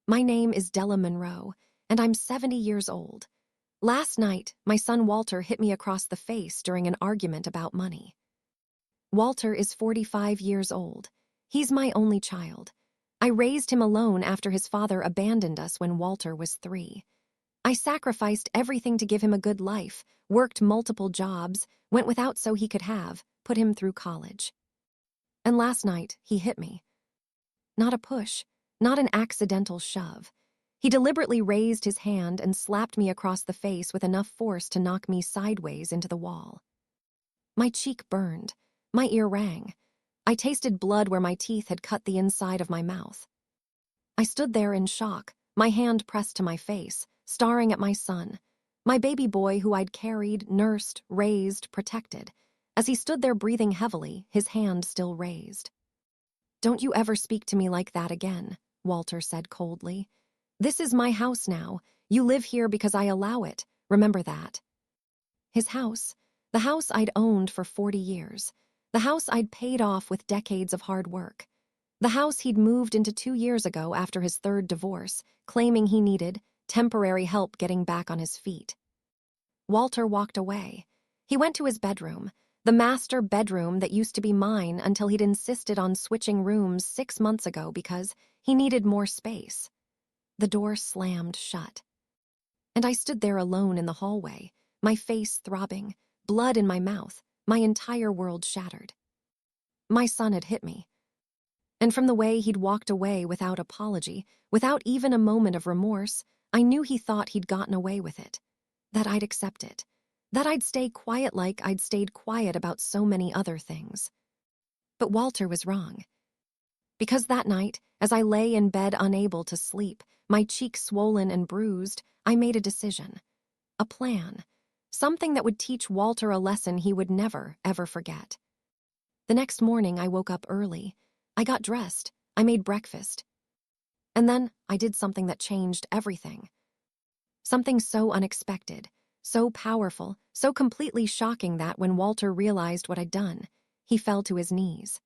My name is Della, and I'm 70 years old. Last night, my son Walter hit me across the face during an argument about money. Walter is 45 years old. He's my only child. I raised him alone after his father abandoned us when Walter was 3. I sacrificed everything to give him a good life, worked multiple jobs, went without so he could have, put him through college. And last night, he hit me. Not a push, not an accidental shove. He deliberately raised his hand and slapped me across the face with enough force to knock me sideways into the wall. My cheek burned. My ear rang. I tasted blood where my teeth had cut the inside of my mouth. I stood there in shock, my hand pressed to my face, staring at my son, my baby boy who I'd carried, nursed, raised, protected, as he stood there breathing heavily, his hand still raised. "Don't you ever speak to me like that again," Walter said coldly. "This is my house now. You live here because I allow it. Remember that." His house, the house I'd owned for 40 years, the house I'd paid off with decades of hard work, the house he'd moved into 2 years ago after his 3rd divorce, claiming he needed temporary help getting back on his feet. Walter walked away. He went to his bedroom, the master bedroom that used to be mine until he'd insisted on switching rooms 6 months ago because he needed more space. The door slammed shut. And I stood there alone in the hallway, my face throbbing, blood in my mouth, my entire world shattered. My son had hit me. And from the way he'd walked away without apology, without even a moment of remorse, I knew he thought he'd gotten away with it, that I'd accept it, that I'd stay quiet like I'd stayed quiet about so many other things. But Walter was wrong. Because that night, as I lay in bed unable to sleep, my cheeks swollen and bruised, I made a decision. A plan. Something that would teach Walter a lesson he would never, ever forget. The next morning, I woke up early. I got dressed. I made breakfast. And then I did something that changed everything. Something so unexpected, so powerful, so completely shocking that when Walter realized what I'd done, he fell to his knees.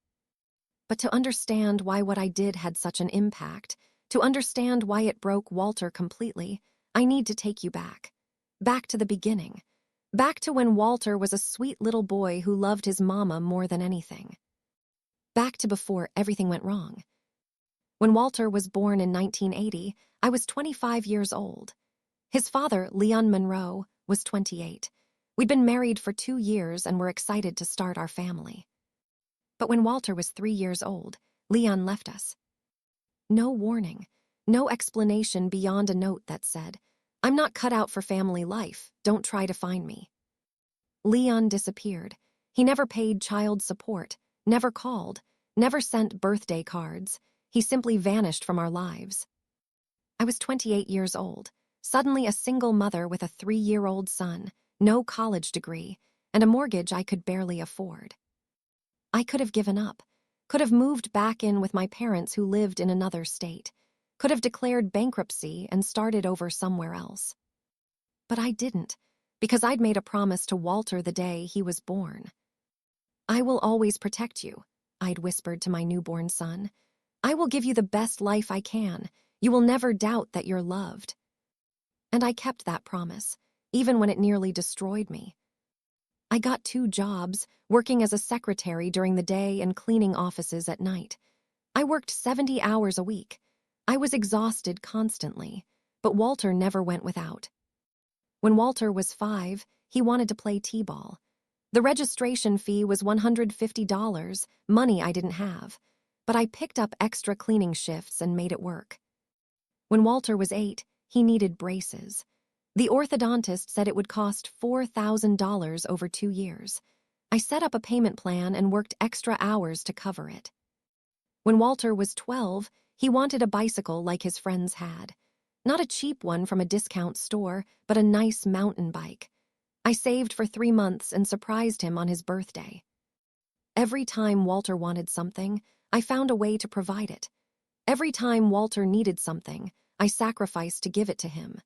But to understand why what I did had such an impact, to understand why it broke Walter completely, I need to take you back. Back to the beginning. Back to when Walter was a sweet little boy who loved his mama more than anything. Back to before everything went wrong. When Walter was born in 1980, I was 25 years old. His father, Leon Monroe, was 28. We'd been married for 2 years and were excited to start our family. But when Walter was 3 years old, Leon left us. No warning, no explanation beyond a note that said, "I'm not cut out for family life, don't try to find me." Leon disappeared. He never paid child support, never called, never sent birthday cards. He simply vanished from our lives. I was 28 years old, suddenly a single mother with a 3-year-old son, no college degree, and a mortgage I could barely afford. I could have given up, could have moved back in with my parents who lived in another state, could have declared bankruptcy and started over somewhere else. But I didn't, because I'd made a promise to Walter the day he was born. "I will always protect you," I'd whispered to my newborn son. "I will give you the best life I can. You will never doubt that you're loved." And I kept that promise, even when it nearly destroyed me. I got 2 jobs, working as a secretary during the day and cleaning offices at night. I worked 70 hours a week. I was exhausted constantly, but Walter never went without. When Walter was 5, he wanted to play t-ball. The registration fee was $150, money I didn't have, but I picked up extra cleaning shifts and made it work. When Walter was 8, he needed braces. The orthodontist said it would cost $4,000 over 2 years. I set up a payment plan and worked extra hours to cover it. When Walter was 12, he wanted a bicycle like his friends had. Not a cheap one from a discount store, but a nice mountain bike. I saved for 3 months and surprised him on his birthday. Every time Walter wanted something, I found a way to provide it. Every time Walter needed something, I sacrificed to give it to him.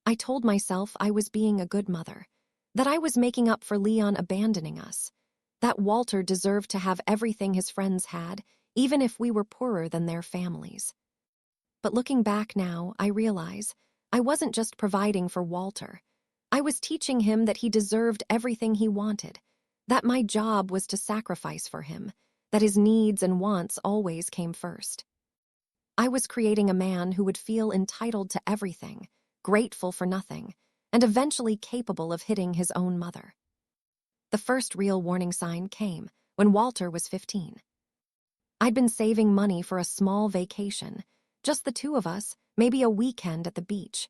I told myself I was being a good mother, that I was making up for Leon abandoning us, that Walter deserved to have everything his friends had, even if we were poorer than their families. But looking back now, I realize I wasn't just providing for Walter. I was teaching him that he deserved everything he wanted, that my job was to sacrifice for him, that his needs and wants always came first. I was creating a man who would feel entitled to everything, grateful for nothing, and eventually capable of hitting his own mother. The first real warning sign came when Walter was 15. I'd been saving money for a small vacation, just the two of us, maybe a weekend at the beach.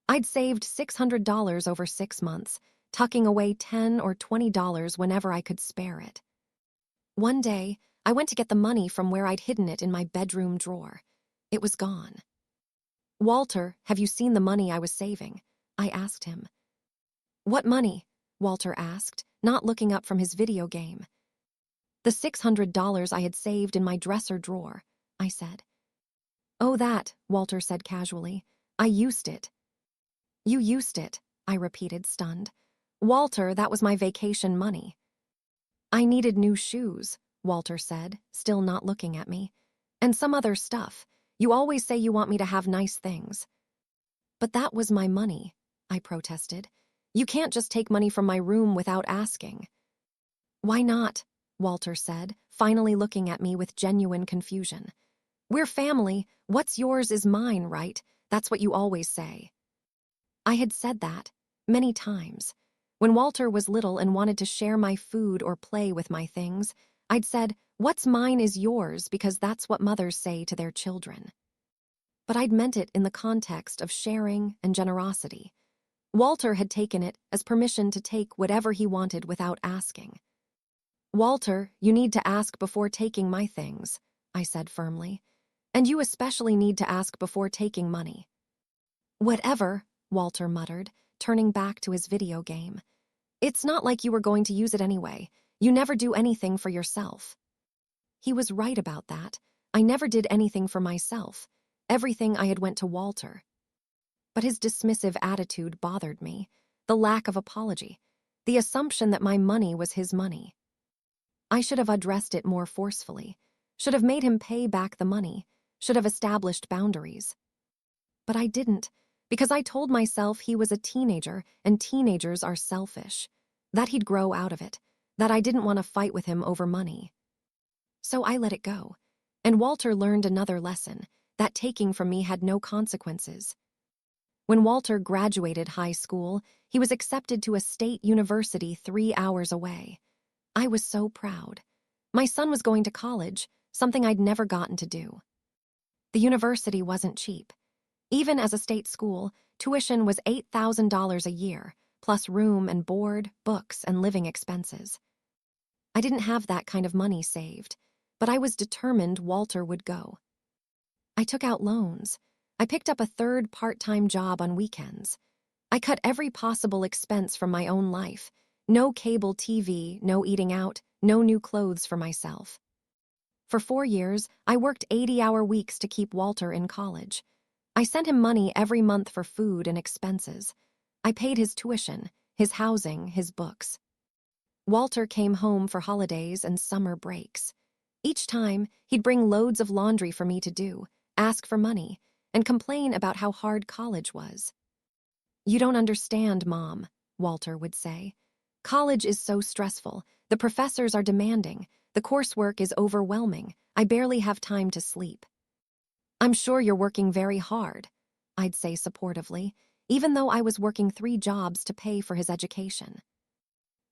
I'd saved $600 over 6 months, tucking away $10 or $20 whenever I could spare it. One day, I went to get the money from where I'd hidden it in my bedroom drawer. It was gone. "Walter, have you seen the money I was saving?" I asked him. "What money?" Walter asked, not looking up from his video game. "The $600 I had saved in my dresser drawer," I said. "Oh, that," Walter said casually. "I used it." "You used it," I repeated, stunned. "Walter, that was my vacation money." "I needed new shoes," Walter said, still not looking at me. "And some other stuff. You always say you want me to have nice things." "But that was my money," I protested. "You can't just take money from my room without asking." "Why not?" Walter said, finally looking at me with genuine confusion. "We're family. What's yours is mine, right? That's what you always say." I had said that many times. When Walter was little and wanted to share my food or play with my things, I'd said, "What's mine is yours," because that's what mothers say to their children. But I'd meant it in the context of sharing and generosity. Walter had taken it as permission to take whatever he wanted without asking. "Walter, you need to ask before taking my things," I said firmly. "And you especially need to ask before taking money." "Whatever," Walter muttered, turning back to his video game. "It's not like you were going to use it anyway. You never do anything for yourself." He was right about that. I never did anything for myself. Everything I had went to Walter. But his dismissive attitude bothered me, the lack of apology, the assumption that my money was his money. I should have addressed it more forcefully, should have made him pay back the money, should have established boundaries. But I didn't, because I told myself he was a teenager and teenagers are selfish, that he'd grow out of it, that I didn't want to fight with him over money. So I let it go, and Walter learned another lesson, that taking from me had no consequences. When Walter graduated high school, he was accepted to a state university 3 hours away. I was so proud. My son was going to college, something I'd never gotten to do. The university wasn't cheap. Even as a state school, tuition was $8,000 a year, plus room and board, books, and living expenses. I didn't have that kind of money saved, but I was determined Walter would go. I took out loans. I picked up a third part-time job on weekends. I cut every possible expense from my own life. No cable TV, no eating out, no new clothes for myself. For 4 years, I worked 80-hour weeks to keep Walter in college. I sent him money every month for food and expenses. I paid his tuition, his housing, his books. Walter came home for holidays and summer breaks. Each time, he'd bring loads of laundry for me to do, ask for money, and complain about how hard college was. "You don't understand, Mom," Walter would say. "College is so stressful. The professors are demanding. The coursework is overwhelming. I barely have time to sleep." "I'm sure you're working very hard," I'd say supportively, even though I was working 3 jobs to pay for his education.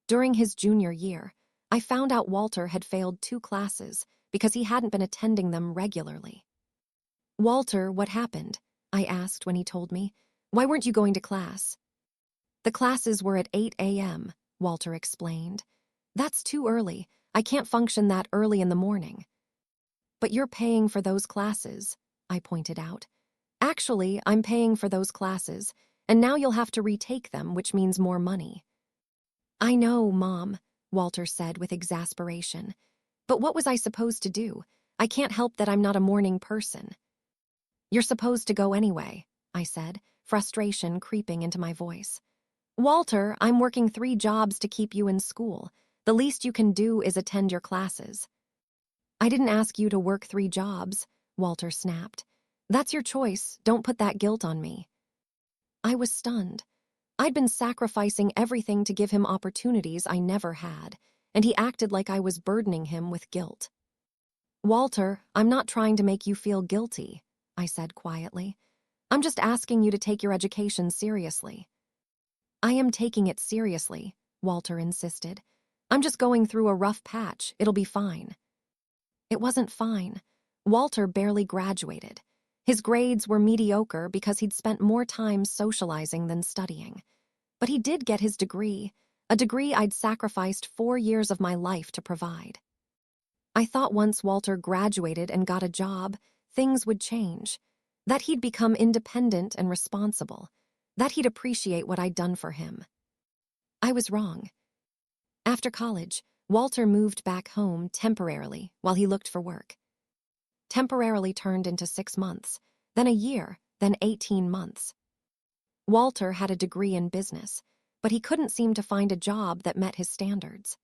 During his junior year, I found out Walter had failed 2 classes because he hadn't been attending them regularly. "Walter, what happened?" I asked when he told me. "Why weren't you going to class?" "The classes were at 8 a.m., Walter explained. "That's too early. I can't function that early in the morning." "But you're paying for those classes," I pointed out. "Actually, I'm paying for those classes, and now you'll have to retake them, which means more money." "I know, Mom," Walter said with exasperation. "But what was I supposed to do? I can't help that I'm not a morning person." "You're supposed to go anyway," I said, frustration creeping into my voice. "Walter, I'm working 3 jobs to keep you in school. The least you can do is attend your classes." "I didn't ask you to work 3 jobs," Walter snapped. That's your choice. Don't put that guilt on me. I was stunned. I'd been sacrificing everything to give him opportunities I never had, and he acted like I was burdening him with guilt. Walter, I'm not trying to make you feel guilty, I said quietly. I'm just asking you to take your education seriously. I am taking it seriously, Walter insisted. I'm just going through a rough patch. It'll be fine. It wasn't fine. Walter barely graduated. His grades were mediocre because he'd spent more time socializing than studying. But he did get his degree, a degree I'd sacrificed 4 years of my life to provide. I thought once Walter graduated and got a job, things would change, that he'd become independent and responsible, that he'd appreciate what I'd done for him. I was wrong. After college, Walter moved back home temporarily while he looked for work. Temporarily turned into 6 months, then a year, then 18 months. Walter had a degree in business, but he couldn't seem to find a job that met his standards.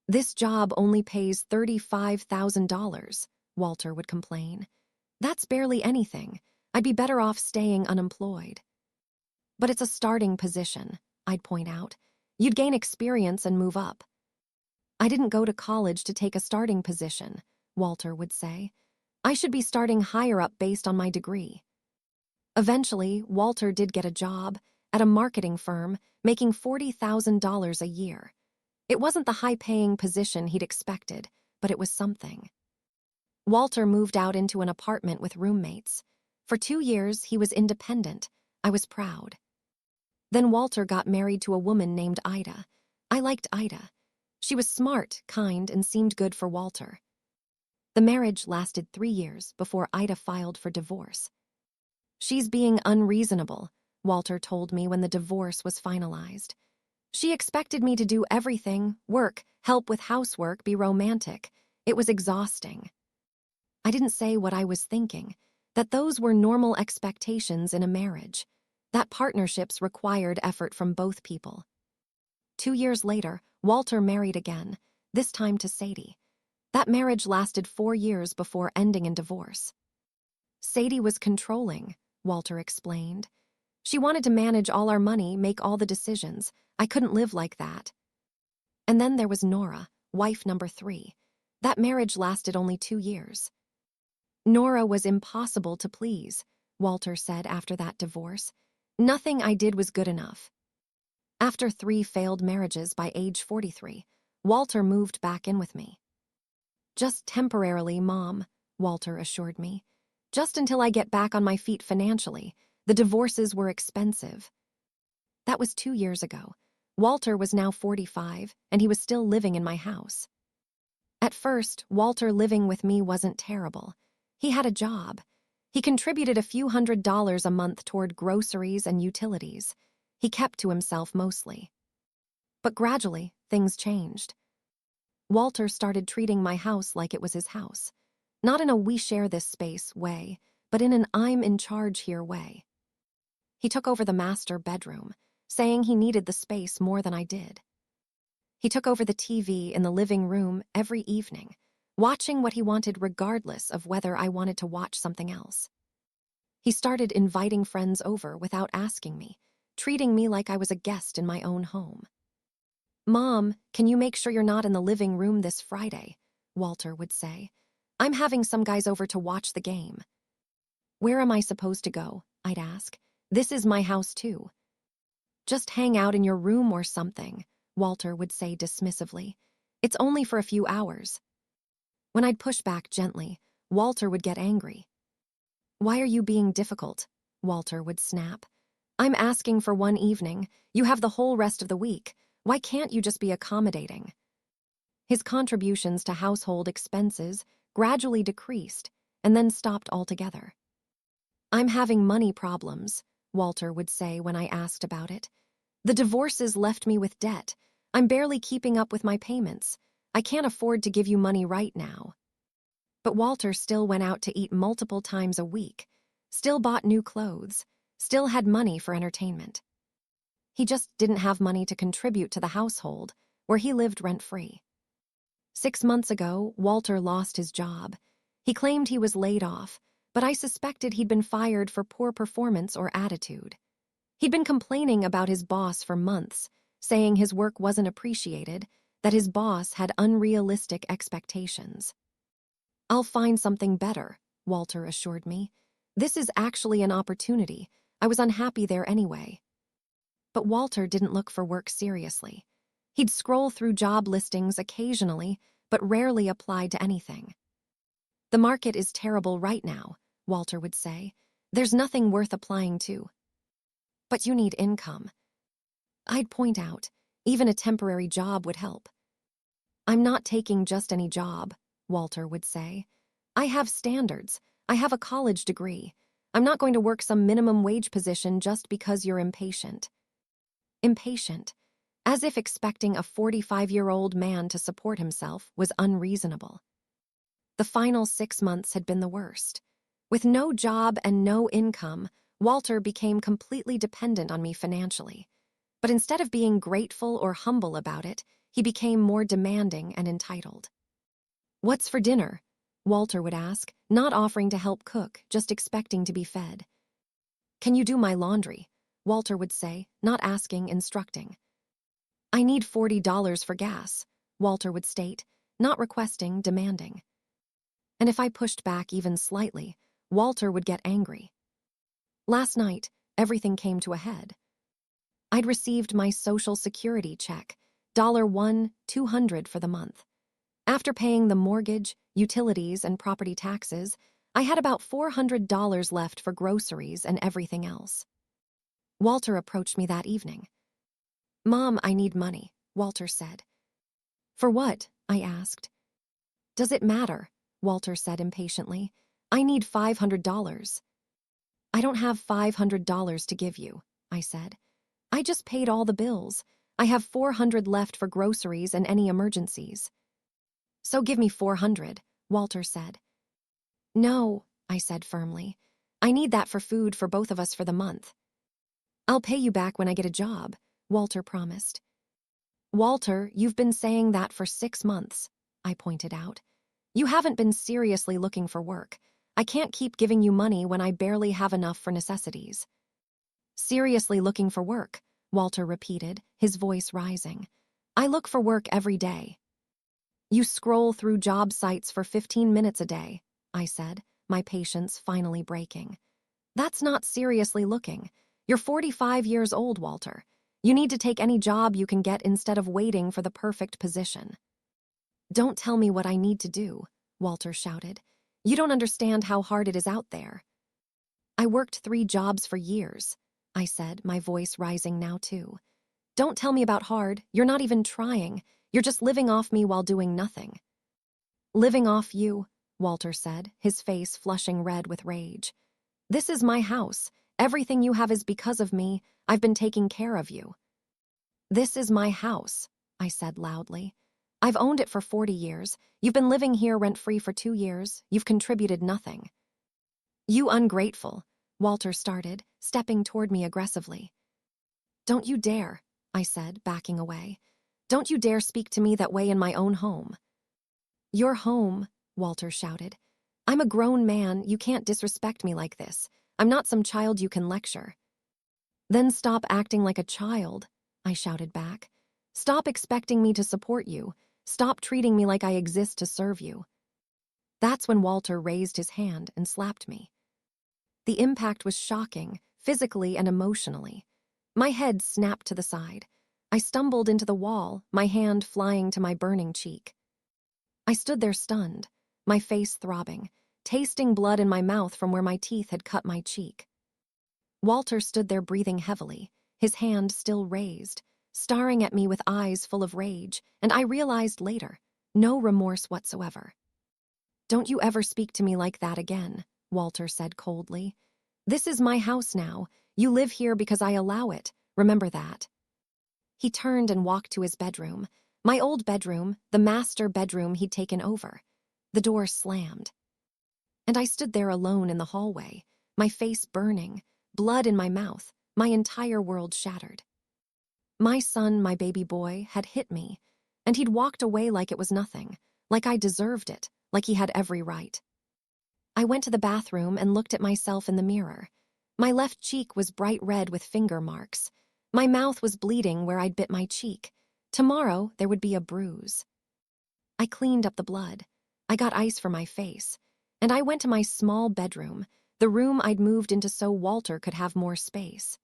This job only pays $35,000, Walter would complain. That's barely anything. I'd be better off staying unemployed. But it's a starting position, I'd point out. You'd gain experience and move up. I didn't go to college to take a starting position, Walter would say. I should be starting higher up based on my degree. Eventually, Walter did get a job at a marketing firm, making $40,000 a year. It wasn't the high-paying position he'd expected, but it was something. Walter moved out into an apartment with roommates. For 2 years, he was independent. I was proud. Then Walter got married to a woman named Ida. I liked Ida. She was smart, kind, and seemed good for Walter. The marriage lasted 3 years before Ida filed for divorce. She's being unreasonable, Walter told me when the divorce was finalized. She expected me to do everything, work, help with housework, be romantic. It was exhausting. I didn't say what I was thinking, that those were normal expectations in a marriage, that partnerships required effort from both people. 2 years later, Walter married again, this time to Sadie. That marriage lasted 4 years before ending in divorce. Sadie was controlling, Walter explained. She wanted to manage all our money, make all the decisions. I couldn't live like that. And then there was Nora, wife number 3. That marriage lasted only 2 years. Nora was impossible to please, Walter said after that divorce. Nothing I did was good enough. After 3 failed marriages by age 43, Walter moved back in with me. Just temporarily, Mom, Walter assured me. Just until I get back on my feet financially. The divorces were expensive. That was 2 years ago. Walter was now 45, and he was still living in my house. At first, Walter living with me wasn't terrible. He had a job. He contributed a few $100s a month toward groceries and utilities. He kept to himself mostly. But gradually, things changed. Walter started treating my house like it was his house. Not in a we share this space way, but in an I'm in charge here way. He took over the master bedroom, saying he needed the space more than I did. He took over the TV in the living room every evening, watching what he wanted regardless of whether I wanted to watch something else. He started inviting friends over without asking me, treating me like I was a guest in my own home. Mom, can you make sure you're not in the living room this Friday? Walter would say. I'm having some guys over to watch the game. Where am I supposed to go? I'd ask. This is my house too. Just hang out in your room or something, Walter would say dismissively. It's only for a few hours. When I'd push back gently, Walter would get angry. Why are you being difficult? Walter would snap. I'm asking for one evening. You have the whole rest of the week. Why can't you just be accommodating? His contributions to household expenses gradually decreased and then stopped altogether. I'm having money problems, Walter would say when I asked about it. The divorces left me with debt. I'm barely keeping up with my payments. I can't afford to give you money right now. But Walter still went out to eat multiple times a week, still bought new clothes, still had money for entertainment. He just didn't have money to contribute to the household, where he lived rent-free. 6 months ago, Walter lost his job. He claimed he was laid off, but I suspected he'd been fired for poor performance or attitude. He'd been complaining about his boss for months, saying his work wasn't appreciated, that his boss had unrealistic expectations. "I'll find something better," Walter assured me. "This is actually an opportunity. I was unhappy there anyway." But Walter didn't look for work seriously. He'd scroll through job listings occasionally, but rarely applied to anything. "The market is terrible right now," Walter would say. "There's nothing worth applying to." "But you need income." I'd point out, even a temporary job would help. "I'm not taking just any job," Walter would say. "I have standards. I have a college degree. I'm not going to work some minimum wage position just because you're impatient." Impatient, as if expecting a 45-year-old man to support himself was unreasonable. The final 6 months had been the worst. With no job and no income, Walter became completely dependent on me financially. But instead of being grateful or humble about it, he became more demanding and entitled. "What's for dinner?" Walter would ask, not offering to help cook, just expecting to be fed. "Can you do my laundry?" Walter would say, not asking, instructing. "I need $40 for gas," Walter would state, not requesting, demanding. And if I pushed back even slightly, Walter would get angry. Last night, everything came to a head. I'd received my Social Security check, $200 for the month. After paying the mortgage, utilities, and property taxes, I had about $400 left for groceries and everything else. Walter approached me that evening. "Mom, I need money," Walter said. "For what?" I asked. "Does it matter?" Walter said impatiently. "I need $500. "I don't have $500 to give you," I said. "I just paid all the bills. I have $400 left for groceries and any emergencies." "So give me $400, Walter said. "No," I said firmly. "I need that for food for both of us for the month." "I'll pay you back when I get a job," Walter promised. "Walter, you've been saying that for 6 months," I pointed out. "You haven't been seriously looking for work. I can't keep giving you money when I barely have enough for necessities." "Seriously looking for work," Walter repeated, his voice rising. "I look for work every day." "You scroll through job sites for 15 minutes a day," I said, my patience finally breaking. "That's not seriously looking. You're 45 years old, Walter. You need to take any job you can get instead of waiting for the perfect position." "Don't tell me what I need to do," Walter shouted. "You don't understand how hard it is out there." "I worked 3 jobs for years," I said, my voice rising now too. "Don't tell me about hard. You're not even trying. You're just living off me while doing nothing." "Living off you," Walter said, his face flushing red with rage. "This is my house. Everything you have is because of me. I've been taking care of you." "This is my house," I said loudly. "I've owned it for 40 years. You've been living here rent-free for 2 years. You've contributed nothing." "You ungrateful," Walter started, stepping toward me aggressively. "Don't you dare," I said, backing away. "Don't you dare speak to me that way in my own home." "Your home," Walter shouted. "I'm a grown man. You can't disrespect me like this. I'm not some child you can lecture." "Then stop acting like a child," I shouted back. "Stop expecting me to support you. Stop treating me like I exist to serve you." That's when Walter raised his hand and slapped me. The impact was shocking, physically and emotionally. My head snapped to the side. I stumbled into the wall, my hand flying to my burning cheek. I stood there stunned, my face throbbing, tasting blood in my mouth from where my teeth had cut my cheek. Walter stood there breathing heavily, his hand still raised, staring at me with eyes full of rage, and I realized later, no remorse whatsoever. "Don't you ever speak to me like that again," Walter said coldly. "This is my house now. You live here because I allow it. Remember that." He turned and walked to his bedroom, my old bedroom, the master bedroom he'd taken over. The door slammed. And I stood there alone in the hallway, my face burning, blood in my mouth, my entire world shattered. My son, my baby boy, had hit me, and he'd walked away like it was nothing, like I deserved it, like he had every right. I went to the bathroom and looked at myself in the mirror. My left cheek was bright red with finger marks. My mouth was bleeding where I'd bit my cheek. Tomorrow, there would be a bruise. I cleaned up the blood. I got ice for my face. And I went to my small bedroom, the room I'd moved into so Walter could have more space.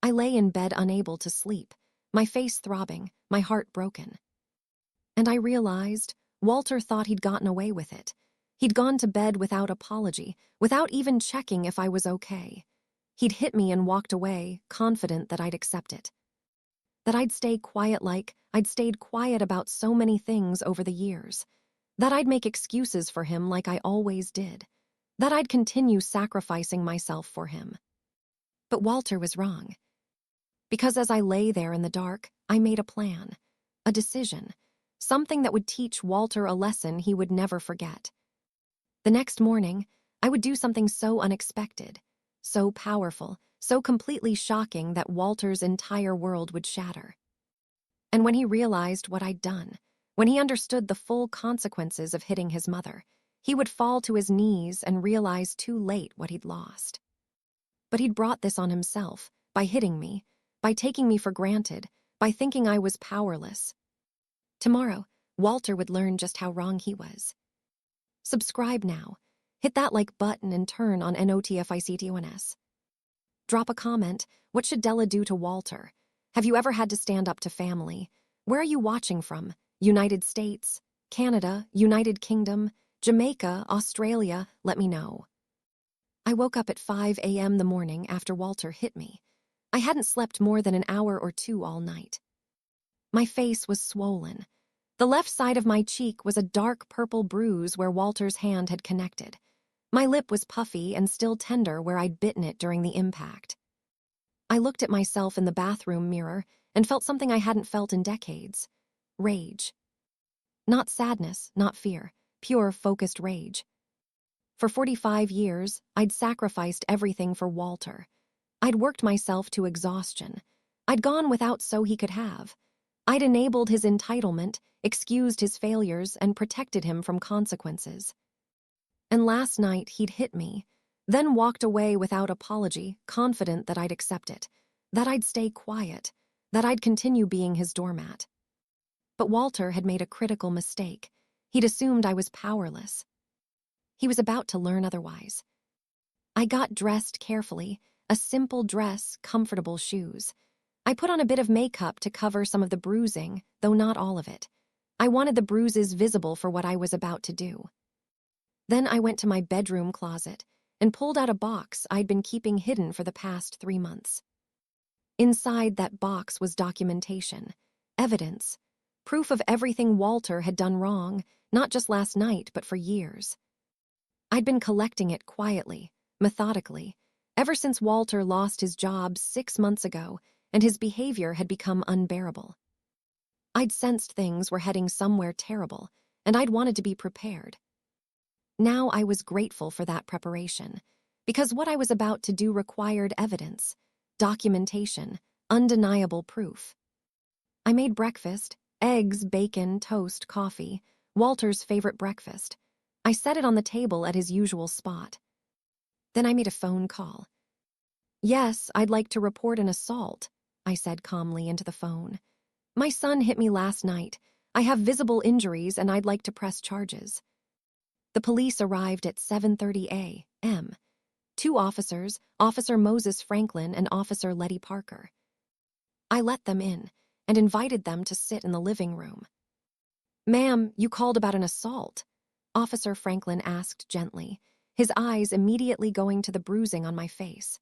I lay in bed unable to sleep, my face throbbing, my heart broken. And I realized Walter thought he'd gotten away with it. He'd gone to bed without apology, without even checking if I was okay. He'd hit me and walked away, confident that I'd accept it. That I'd stay quiet like I'd stayed quiet about so many things over the years. That I'd make excuses for him like I always did. That I'd continue sacrificing myself for him. But Walter was wrong. Because as I lay there in the dark, I made a plan, a decision, something that would teach Walter a lesson he would never forget. The next morning, I would do something so unexpected, so powerful, so completely shocking that Walter's entire world would shatter. And when he realized what I'd done, when he understood the full consequences of hitting his mother, he would fall to his knees and realize too late what he'd lost. But he'd brought this on himself, by hitting me, by taking me for granted, by thinking I was powerless. Tomorrow, Walter would learn just how wrong he was. Subscribe now. Hit that like button and turn on NOTFICTONS. Drop a comment. What should Della do to Walter? Have you ever had to stand up to family? Where are you watching from? United States, Canada, United Kingdom, Jamaica, Australia? Let me know. I woke up at 5 a.m. the morning after Walter hit me. I hadn't slept more than an hour or two all night. My face was swollen. The left side of my cheek was a dark purple bruise where Walter's hand had connected. My lip was puffy and still tender where I'd bitten it during the impact. I looked at myself in the bathroom mirror and felt something I hadn't felt in decades. Rage. Not sadness, not fear, pure, focused rage. For 45 years, I'd sacrificed everything for Walter. I'd worked myself to exhaustion. I'd gone without so he could have. I'd enabled his entitlement, excused his failures, and protected him from consequences. And last night, he'd hit me, then walked away without apology, confident that I'd accept it, that I'd stay quiet, that I'd continue being his doormat. But Walter had made a critical mistake. He'd assumed I was powerless. He was about to learn otherwise. I got dressed carefully, a simple dress, comfortable shoes. I put on a bit of makeup to cover some of the bruising, though not all of it. I wanted the bruises visible for what I was about to do. Then I went to my bedroom closet and pulled out a box I'd been keeping hidden for the past 3 months. Inside that box was documentation, evidence, proof of everything Walter had done wrong, not just last night, but for years. I'd been collecting it quietly, methodically, ever since Walter lost his job 6 months ago and his behavior had become unbearable. I'd sensed things were heading somewhere terrible, and I'd wanted to be prepared. Now I was grateful for that preparation, because what I was about to do required evidence, documentation, undeniable proof. I made breakfast, eggs, bacon, toast, coffee, Walter's favorite breakfast. I set it on the table at his usual spot. Then I made a phone call. "Yes, I'd like to report an assault," I said calmly into the phone. "My son hit me last night. I have visible injuries and I'd like to press charges." The police arrived at 7:30 a.m. 2 officers, Officer Moses Franklin and Officer Letty Parker. I let them in and invited them to sit in the living room. "Ma'am, you called about an assault?" Officer Franklin asked gently, his eyes immediately going to the bruising on my face.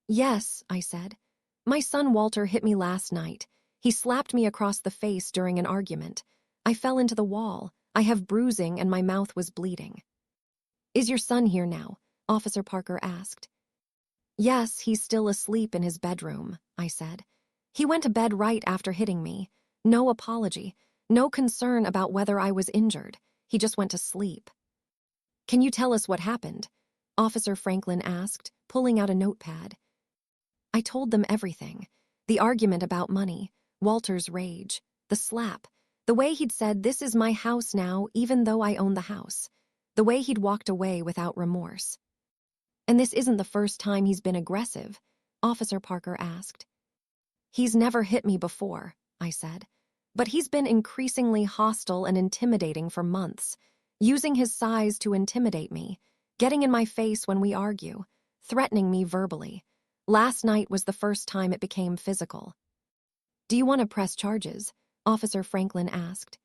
"Yes," I said. "My son Walter hit me last night. He slapped me across the face during an argument. I fell into the wall. I have bruising and my mouth was bleeding." "Is your son here now?" Officer Parker asked. "Yes, he's still asleep in his bedroom," I said. "He went to bed right after hitting me. No apology, no concern about whether I was injured. He just went to sleep." "Can you tell us what happened?" Officer Franklin asked, pulling out a notepad. I told them everything. The argument about money, Walter's rage, the slap, the way he'd said, "This is my house now, even though I own the house." the way he'd walked away without remorse. "And this isn't the first time he's been aggressive?" Officer Parker asked. "He's never hit me before," I said. "But he's been increasingly hostile and intimidating for months, using his size to intimidate me, getting in my face when we argue, threatening me verbally. Last night was the first time it became physical." "Do you want to press charges?" Officer Franklin asked.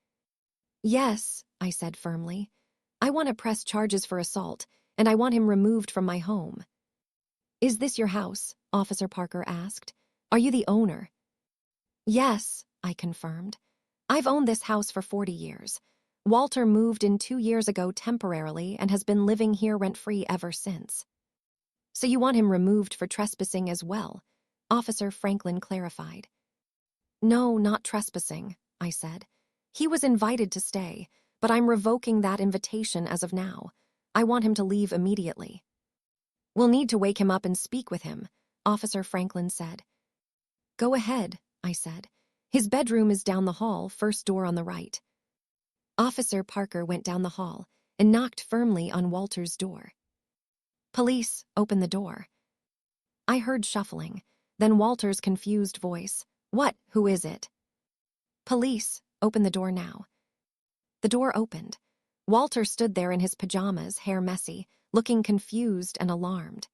"Yes," I said firmly. "I want to press charges for assault, and I want him removed from my home." "Is this your house?" Officer Parker asked. "Are you the owner?" "Yes," I confirmed. "I've owned this house for 40 years. Walter moved in 2 years ago temporarily and has been living here rent-free ever since." "So you want him removed for trespassing as well?" Officer Franklin clarified. "No, not trespassing," I said. "He was invited to stay, but I'm revoking that invitation as of now. I want him to leave immediately." "We'll need to wake him up and speak with him," Officer Franklin said. "Go ahead," I said. "His bedroom is down the hall, first door on the right." Officer Parker went down the hall and knocked firmly on Walter's door. "Police, open the door." I heard shuffling, then Walter's confused voice. "What? Who is it?" "Police, open the door now." The door opened. Walter stood there in his pajamas, hair messy, looking confused and alarmed.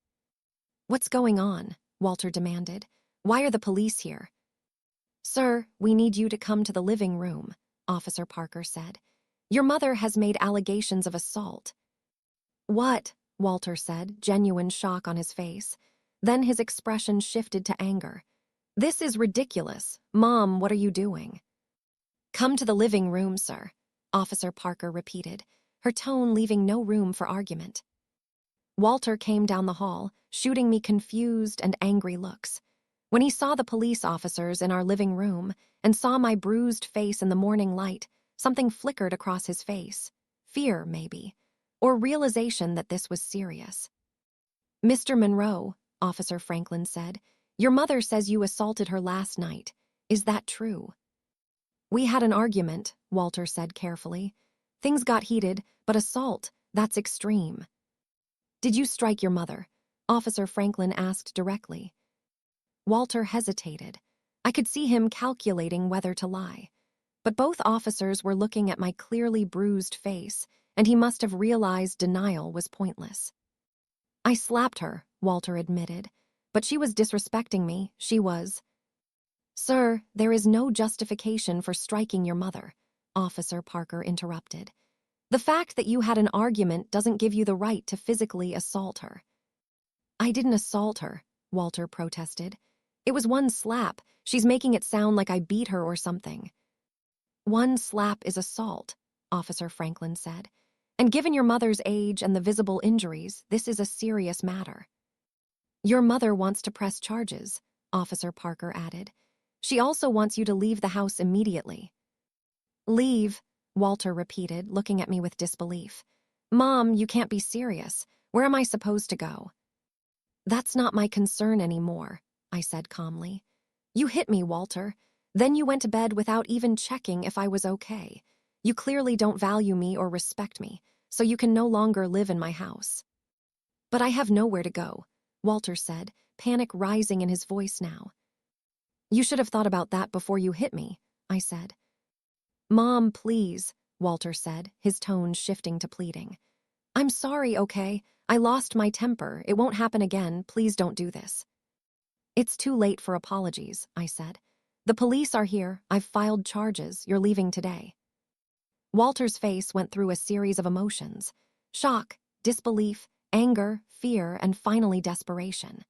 "What's going on?" Walter demanded. "Why are the police here?" "Sir, we need you to come to the living room," Officer Parker said. "Your mother has made allegations of assault." "What?" Walter said, genuine shock on his face. Then his expression shifted to anger. "This is ridiculous. Mom, what are you doing?" "Come to the living room, sir," Officer Parker repeated, her tone leaving no room for argument. Walter came down the hall, shooting me confused and angry looks. When he saw the police officers in our living room and saw my bruised face in the morning light, something flickered across his face. Fear, maybe, or realization that this was serious. "Mr. Monroe," Officer Franklin said, "your mother says you assaulted her last night. Is that true?" "We had an argument," Walter said carefully. "Things got heated, but assault, that's extreme." "Did you strike your mother?" Officer Franklin asked directly. Walter hesitated. I could see him calculating whether to lie. But both officers were looking at my clearly bruised face, and he must have realized denial was pointless. "I slapped her," Walter admitted. "But she was disrespecting me, she was." "Sir, there is no justification for striking your mother," Officer Parker interrupted. "The fact that you had an argument doesn't give you the right to physically assault her." "I didn't assault her," Walter protested. "It was one slap. She's making it sound like I beat her or something." "One slap is assault," Officer Franklin said. "And given your mother's age and the visible injuries, this is a serious matter." "Your mother wants to press charges," Officer Parker added. "She also wants you to leave the house immediately." "Leave," Walter repeated, looking at me with disbelief. "Mom, you can't be serious. Where am I supposed to go?" "That's not my concern anymore," I said calmly. "You hit me, Walter. Then you went to bed without even checking if I was okay. You clearly don't value me or respect me, so you can no longer live in my house." "But I have nowhere to go," Walter said, panic rising in his voice now. "You should have thought about that before you hit me," I said. "Mom, please," Walter said, his tone shifting to pleading. "I'm sorry, okay? I lost my temper. It won't happen again. Please don't do this." "It's too late for apologies," I said. "The police are here. I've filed charges. You're leaving today." Walter's face went through a series of emotions: shock, disbelief, anger, fear, and finally desperation.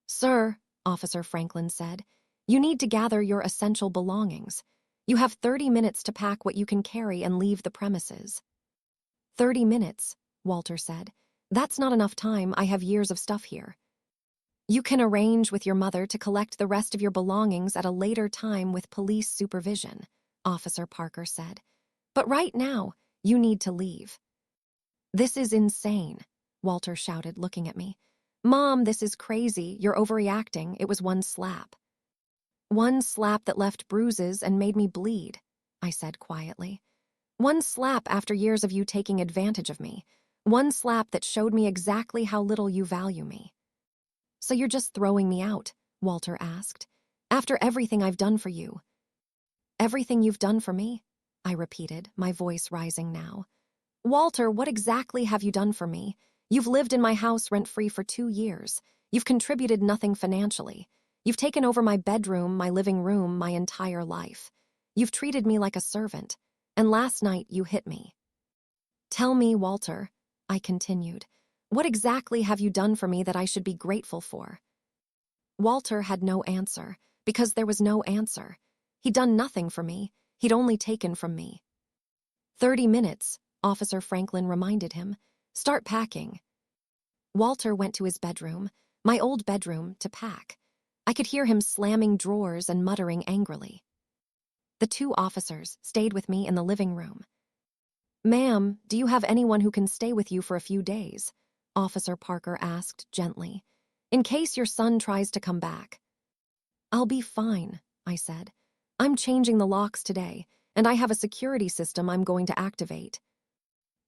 "Sir," Officer Franklin said, "you need to gather your essential belongings. You have 30 minutes to pack what you can carry and leave the premises." 30 minutes, Walter said. "That's not enough time. I have years of stuff here." "You can arrange with your mother to collect the rest of your belongings at a later time with police supervision," Officer Parker said. "But right now, you need to leave." "This is insane," Walter shouted, looking at me. "Mom, this is crazy. You're overreacting. It was one slap." "One slap that left bruises and made me bleed," I said quietly. One slap after years of you taking advantage of me. One slap that showed me exactly how little you value me. So you're just throwing me out, Walter asked. After everything I've done for you. Everything you've done for me? I repeated, my voice rising now. Walter, what exactly have you done for me? You've lived in my house rent-free for 2 years. You've contributed nothing financially. You've taken over my bedroom, my living room, my entire life. You've treated me like a servant. And last night you hit me. Tell me, Walter, I continued, what exactly have you done for me that I should be grateful for? Walter had no answer, because there was no answer. He'd done nothing for me. He'd only taken from me. 30 minutes, Officer Franklin reminded him. Start packing. Walter went to his bedroom, my old bedroom, to pack. I could hear him slamming drawers and muttering angrily. The 2 officers stayed with me in the living room. Ma'am, do you have anyone who can stay with you for a few days? Officer Parker asked gently, in case your son tries to come back. I'll be fine, I said. I'm changing the locks today, and I have a security system I'm going to activate.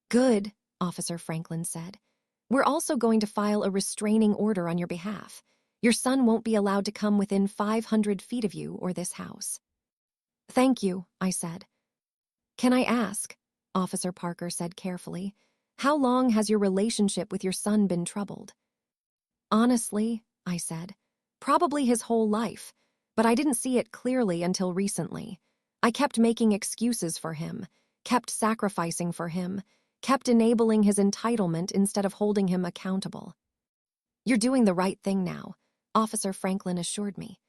Good, Officer Franklin said. We're also going to file a restraining order on your behalf. Your son won't be allowed to come within 500 feet of you or this house. Thank you, I said. Can I ask, Officer Parker said carefully, how long has your relationship with your son been troubled? Honestly, I said, probably his whole life, but I didn't see it clearly until recently. I kept making excuses for him, kept sacrificing for him, kept enabling his entitlement instead of holding him accountable. You're doing the right thing now, Officer Franklin assured me.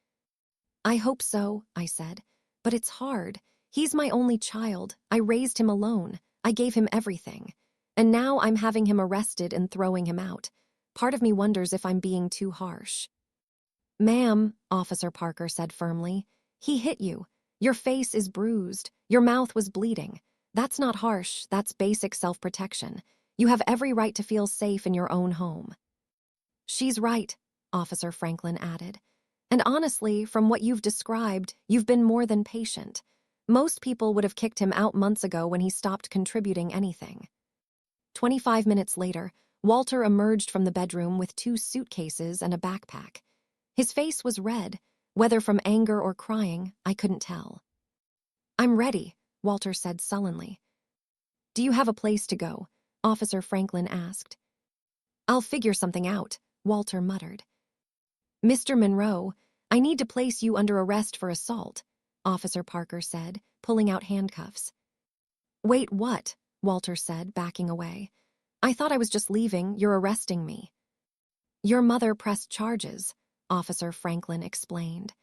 I hope so, I said, but it's hard. He's my only child. I raised him alone. I gave him everything. And now I'm having him arrested and throwing him out. Part of me wonders if I'm being too harsh. Ma'am, Officer Parker said firmly, he hit you. Your face is bruised. Your mouth was bleeding. That's not harsh. That's basic self-protection. You have every right to feel safe in your own home. She's right, Officer Franklin added. And honestly, from what you've described, you've been more than patient. Most people would have kicked him out months ago when he stopped contributing anything. 25 minutes later, Walter emerged from the bedroom with 2 suitcases and a backpack. His face was red, whether from anger or crying, I couldn't tell. I'm ready, Walter said sullenly. Do you have a place to go? Officer Franklin asked. I'll figure something out, Walter muttered. Mr. Monroe, I need to place you under arrest for assault, Officer Parker said, pulling out handcuffs. Wait, what? Walter said, backing away. I thought I was just leaving. You're arresting me. Your mother pressed charges, Officer Franklin explained.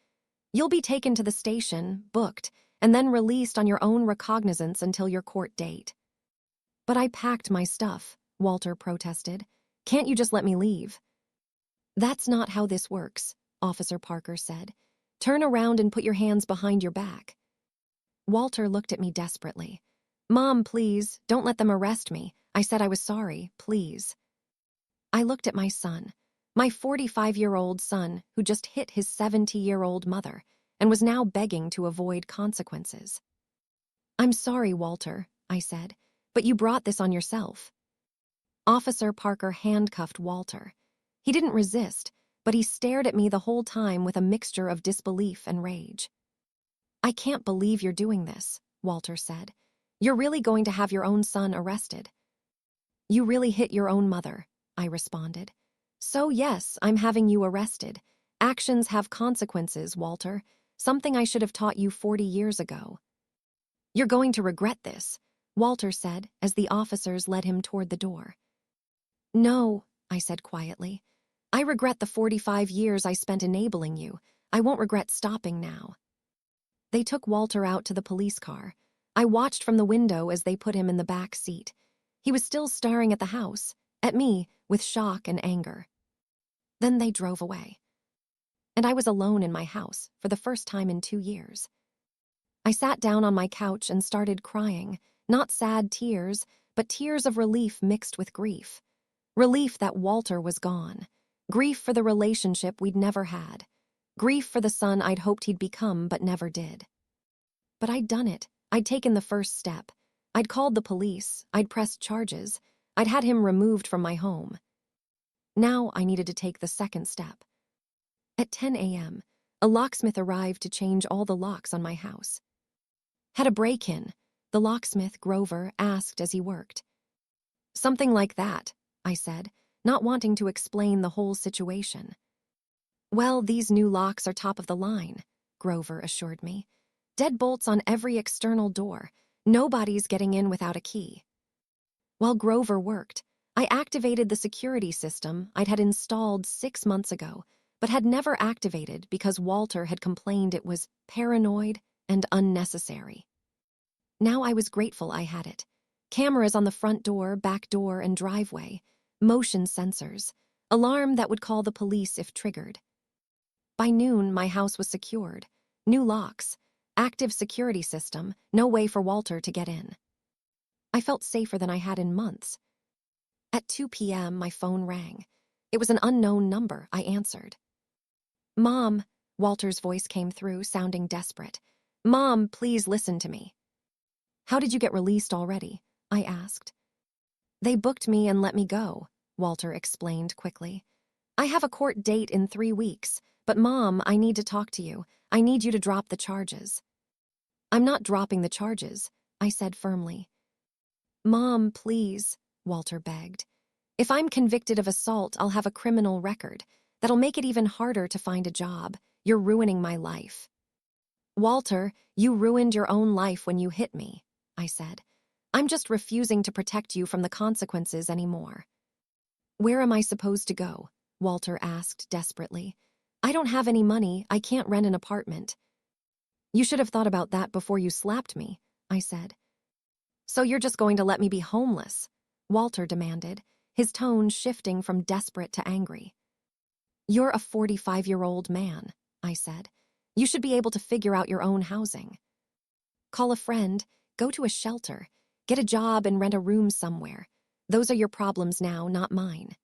You'll be taken to the station, booked, and then released on your own recognizance until your court date. But I packed my stuff, Walter protested. Can't you just let me leave? That's not how this works, Officer Parker said. Turn around and put your hands behind your back. Walter looked at me desperately. Mom, please, don't let them arrest me. I said I was sorry, please. I looked at my son, my 45-year-old son who just hit his 70-year-old mother and was now begging to avoid consequences. I'm sorry, Walter, I said, but you brought this on yourself. Officer Parker handcuffed Walter. He didn't resist, but he stared at me the whole time with a mixture of disbelief and rage. I can't believe you're doing this, Walter said. You're really going to have your own son arrested. You really hit your own mother, I responded. So yes, I'm having you arrested. Actions have consequences, Walter. Something I should have taught you 40 years ago. You're going to regret this, Walter said as the officers led him toward the door. No, I said quietly. I regret the 45 years I spent enabling you. I won't regret stopping now. They took Walter out to the police car. I watched from the window as they put him in the back seat. He was still staring at the house, at me, with shock and anger. Then they drove away. And I was alone in my house for the first time in 2 years. I sat down on my couch and started crying, not sad tears, but tears of relief mixed with grief. Relief that Walter was gone. Grief for the relationship we'd never had. Grief for the son I'd hoped he'd become but never did. But I'd done it. I'd taken the first step. I'd called the police, I'd pressed charges, I'd had him removed from my home. Now I needed to take the second step. At 10 a.m., a locksmith arrived to change all the locks on my house. Had a break-in, the locksmith, Grover, asked as he worked. Something like that, I said, not wanting to explain the whole situation. Well, these new locks are top of the line, Grover assured me. Deadbolts on every external door. Nobody's getting in without a key. While Grover worked, I activated the security system I'd had installed 6 months ago, but had never activated because Walter had complained it was paranoid and unnecessary. Now I was grateful I had it. Cameras on the front door, back door, and driveway, motion sensors, alarm that would call the police if triggered. By noon, my house was secured. New locks, active security system, no way for Walter to get in. I felt safer than I had in months. At 2 p.m., my phone rang. It was an unknown number. I answered. Mom, Walter's voice came through, sounding desperate. Mom, please listen to me. How did you get released already? I asked. They booked me and let me go, Walter explained quickly. I have a court date in 3 weeks, but Mom, I need to talk to you. I need you to drop the charges. I'm not dropping the charges, I said firmly. Mom, please, Walter begged. If I'm convicted of assault, I'll have a criminal record. That'll make it even harder to find a job. You're ruining my life. Walter, you ruined your own life when you hit me, I said. I'm just refusing to protect you from the consequences anymore. Where am I supposed to go? Walter asked desperately. I don't have any money. I can't rent an apartment. You should have thought about that before you slapped me, I said. So you're just going to let me be homeless? Walter demanded, his tone shifting from desperate to angry. You're a 45-year-old man, I said. You should be able to figure out your own housing. Call a friend, go to a shelter, get a job and rent a room somewhere. Those are your problems now, not mine.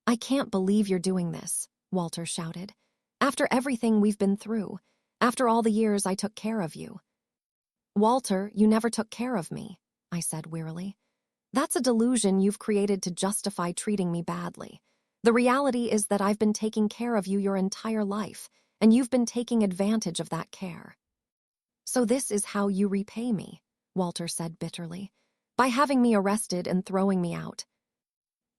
I can't believe you're doing this, Walter shouted. After everything we've been through, after all the years I took care of you. Walter, you never took care of me, I said wearily. That's a delusion you've created to justify treating me badly. The reality is that I've been taking care of you your entire life, and you've been taking advantage of that care. So this is how you repay me, Walter said bitterly, by having me arrested and throwing me out.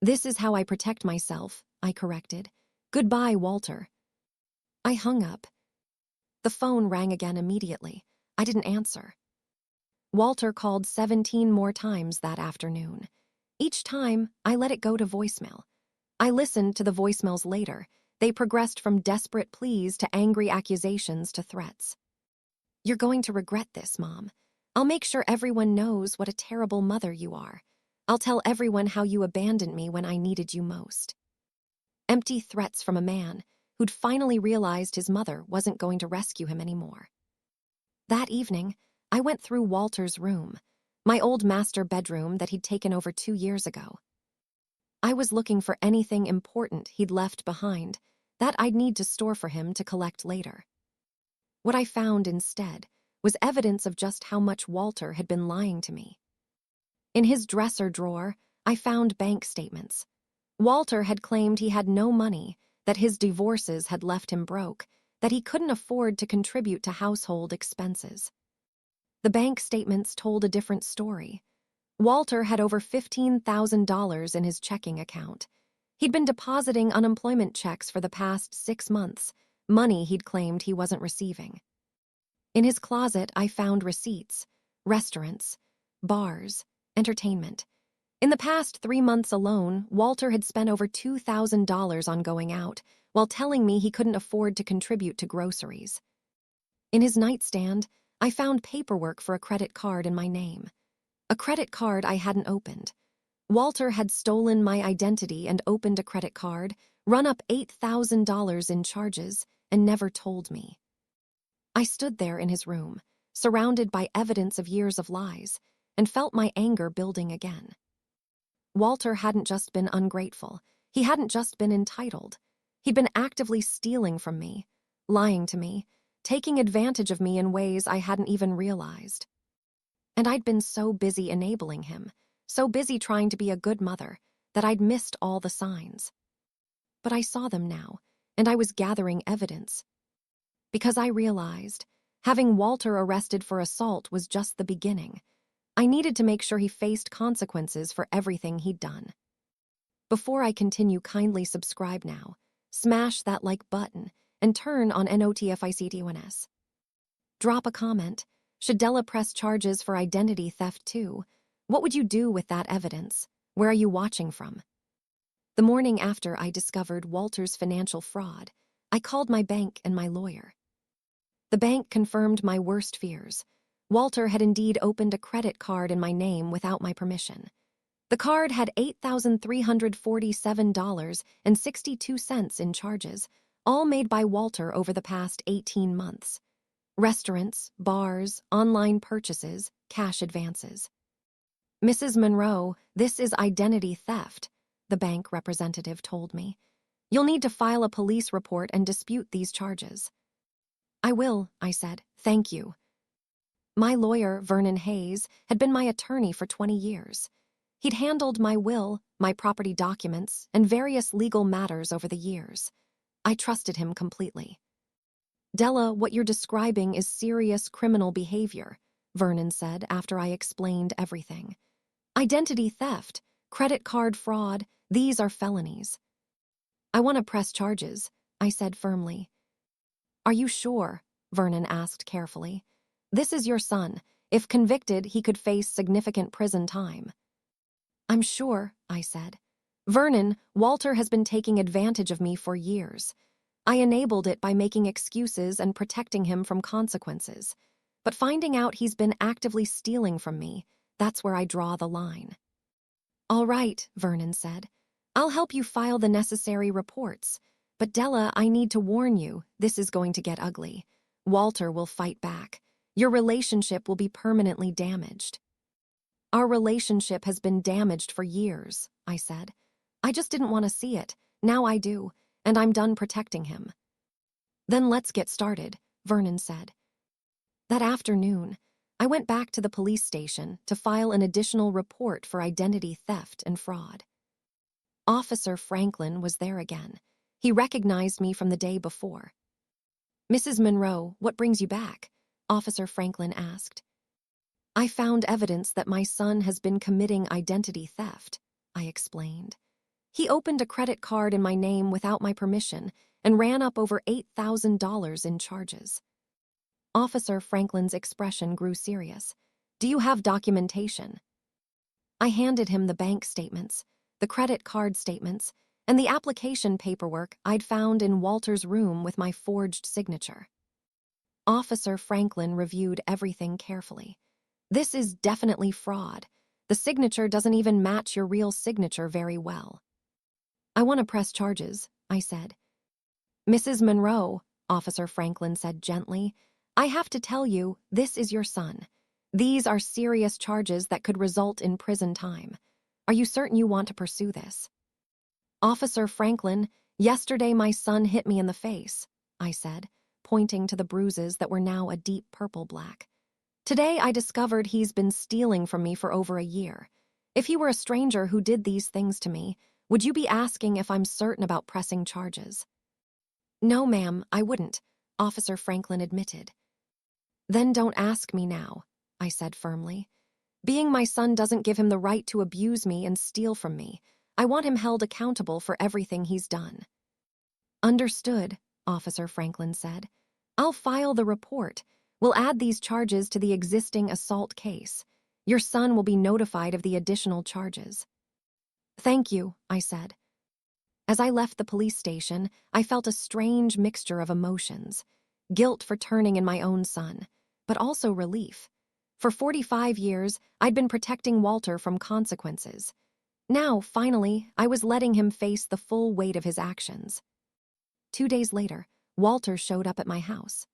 This is how I protect myself, I corrected. Goodbye, Walter. I hung up. The phone rang again immediately. I didn't answer. Walter called 17 more times that afternoon. Each time, I let it go to voicemail. I listened to the voicemails later. They progressed from desperate pleas to angry accusations to threats. You're going to regret this, Mom. I'll make sure everyone knows what a terrible mother you are. I'll tell everyone how you abandoned me when I needed you most. Empty threats from a man who'd finally realized his mother wasn't going to rescue him anymore. That evening, I went through Walter's room, my old master bedroom that he'd taken over 2 years ago. I was looking for anything important he'd left behind that I'd need to store for him to collect later. What I found instead was evidence of just how much Walter had been lying to me. In his dresser drawer, I found bank statements. Walter had claimed he had no money, that his divorces had left him broke, that he couldn't afford to contribute to household expenses. The bank statements told a different story. Walter had over $15,000 in his checking account. He'd been depositing unemployment checks for the past 6 months, money he'd claimed he wasn't receiving. In his closet, I found receipts, restaurants, bars, entertainment. In the past 3 months alone, Walter had spent over $2,000 on going out, while telling me he couldn't afford to contribute to groceries. In his nightstand, I found paperwork for a credit card in my name. A credit card I hadn't opened. Walter had stolen my identity and opened a credit card, run up $8,000 in charges, and never told me. I stood there in his room, surrounded by evidence of years of lies, and felt my anger building again. Walter hadn't just been ungrateful. He hadn't just been entitled. He'd been actively stealing from me, lying to me, taking advantage of me in ways I hadn't even realized. And I'd been so busy enabling him, so busy trying to be a good mother, that I'd missed all the signs. But I saw them now, and I was gathering evidence. Because I realized, having Walter arrested for assault was just the beginning. I needed to make sure he faced consequences for everything he'd done. Before I continue, kindly subscribe now, smash that like button, and turn on notifications. Drop a comment. Should Della press charges for identity theft too? What would you do with that evidence? Where are you watching from? The morning after I discovered Walter's financial fraud, I called my bank and my lawyer. The bank confirmed my worst fears. Walter had indeed opened a credit card in my name without my permission. The card had $8,347.62 in charges, all made by Walter over the past 18 months. Restaurants, bars, online purchases, cash advances. Mrs. Monroe, this is identity theft, the bank representative told me. You'll need to file a police report and dispute these charges. I will, I said. Thank you. My lawyer, Vernon Hayes, had been my attorney for 20 years. He'd handled my will, my property documents, and various legal matters over the years. I trusted him completely. Della, what you're describing is serious criminal behavior, Vernon said after I explained everything. Identity theft, credit card fraud, these are felonies. I want to press charges, I said firmly. Are you sure? Vernon asked carefully. This is your son. If convicted, he could face significant prison time. I'm sure, I said. Vernon, Walter has been taking advantage of me for years. I enabled it by making excuses and protecting him from consequences. But finding out he's been actively stealing from me, that's where I draw the line. All right, Vernon said. I'll help you file the necessary reports. But Della, I need to warn you, this is going to get ugly. Walter will fight back. Your relationship will be permanently damaged. Our relationship has been damaged for years, I said. I just didn't want to see it. Now I do, and I'm done protecting him. Then let's get started, Vernon said. That afternoon, I went back to the police station to file an additional report for identity theft and fraud. Officer Franklin was there again. He recognized me from the day before. Mrs. Monroe, what brings you back? Officer Franklin asked. I found evidence that my son has been committing identity theft, I explained. He opened a credit card in my name without my permission and ran up over $8,000 in charges. Officer Franklin's expression grew serious. Do you have documentation? I handed him the bank statements, the credit card statements, and the application paperwork I'd found in Walter's room with my forged signature. Officer Franklin reviewed everything carefully. This is definitely fraud. The signature doesn't even match your real signature very well. I want to press charges, I said. Mrs. Monroe, Officer Franklin said gently, I have to tell you, this is your son. These are serious charges that could result in prison time. Are you certain you want to pursue this? Officer Franklin, yesterday my son hit me in the face, I said, pointing to the bruises that were now a deep purple-black. Today I discovered he's been stealing from me for over a year. If he were a stranger who did these things to me, would you be asking if I'm certain about pressing charges? No, ma'am, I wouldn't, Officer Franklin admitted. Then don't ask me now, I said firmly. Being my son doesn't give him the right to abuse me and steal from me. I want him held accountable for everything he's done. Understood, Officer Franklin said. I'll file the report. We'll add these charges to the existing assault case. Your son will be notified of the additional charges. Thank you, I said. As I left the police station, I felt a strange mixture of emotions. Guilt for turning in my own son, but also relief. For 45 years, I'd been protecting Walter from consequences. Now, finally, I was letting him face the full weight of his actions. 2 days later, Walter showed up at my house.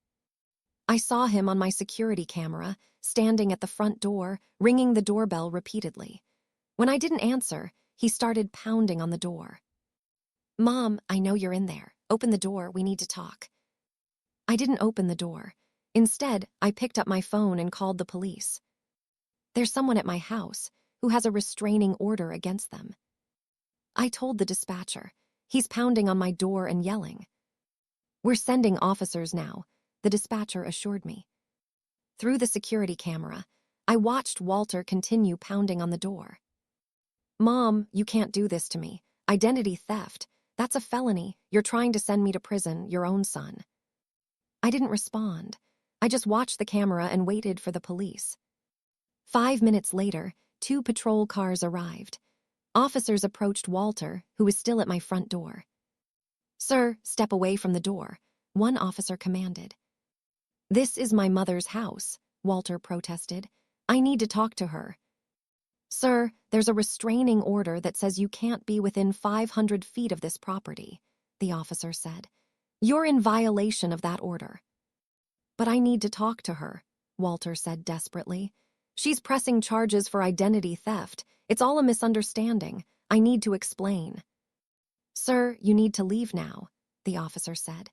I saw him on my security camera, standing at the front door, ringing the doorbell repeatedly. When I didn't answer, he started pounding on the door. Mom, I know you're in there. Open the door, we need to talk. I didn't open the door. Instead, I picked up my phone and called the police. There's someone at my house who has a restraining order against them. I told the dispatcher. He's pounding on my door and yelling. We're sending officers now, the dispatcher assured me. Through the security camera, I watched Walter continue pounding on the door. Mom, you can't do this to me. Identity theft. That's a felony. You're trying to send me to prison, your own son. I didn't respond. I just watched the camera and waited for the police. 5 minutes later, 2 patrol cars arrived. Officers approached Walter, who was still at my front door. Sir, step away from the door, one officer commanded. This is my mother's house, Walter protested. I need to talk to her. Sir, there's a restraining order that says you can't be within 500 feet of this property, the officer said. You're in violation of that order. But I need to talk to her, Walter said desperately. She's pressing charges for identity theft. It's all a misunderstanding. I need to explain. Sir, you need to leave now, the officer said.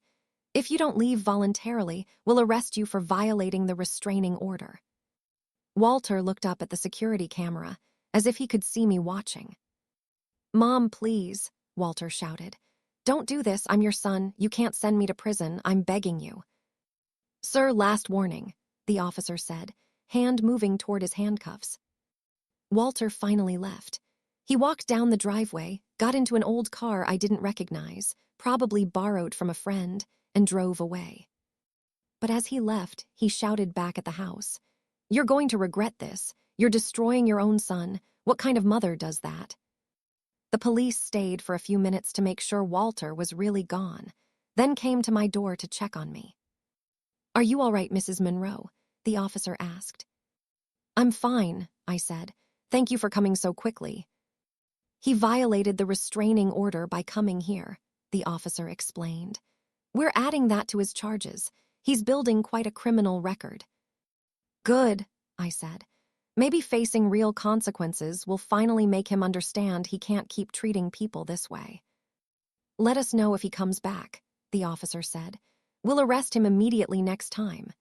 If you don't leave voluntarily, we'll arrest you for violating the restraining order. Walter looked up at the security camera, as if he could see me watching. Mom, please, Walter shouted. Don't do this, I'm your son. You can't send me to prison, I'm begging you. Sir, last warning, the officer said, hand moving toward his handcuffs. Walter finally left. He walked down the driveway, got into an old car I didn't recognize, probably borrowed from a friend, and drove away. But as he left, he shouted back at the house. You're going to regret this. You're destroying your own son. What kind of mother does that? The police stayed for a few minutes to make sure Walter was really gone, then came to my door to check on me. Are you all right, Mrs. Monroe? The officer asked. I'm fine, I said. Thank you for coming so quickly. He violated the restraining order by coming here, the officer explained. We're adding that to his charges. He's building quite a criminal record. Good, I said. Maybe facing real consequences will finally make him understand he can't keep treating people this way. Let us know if he comes back, the officer said. We'll arrest him immediately next time.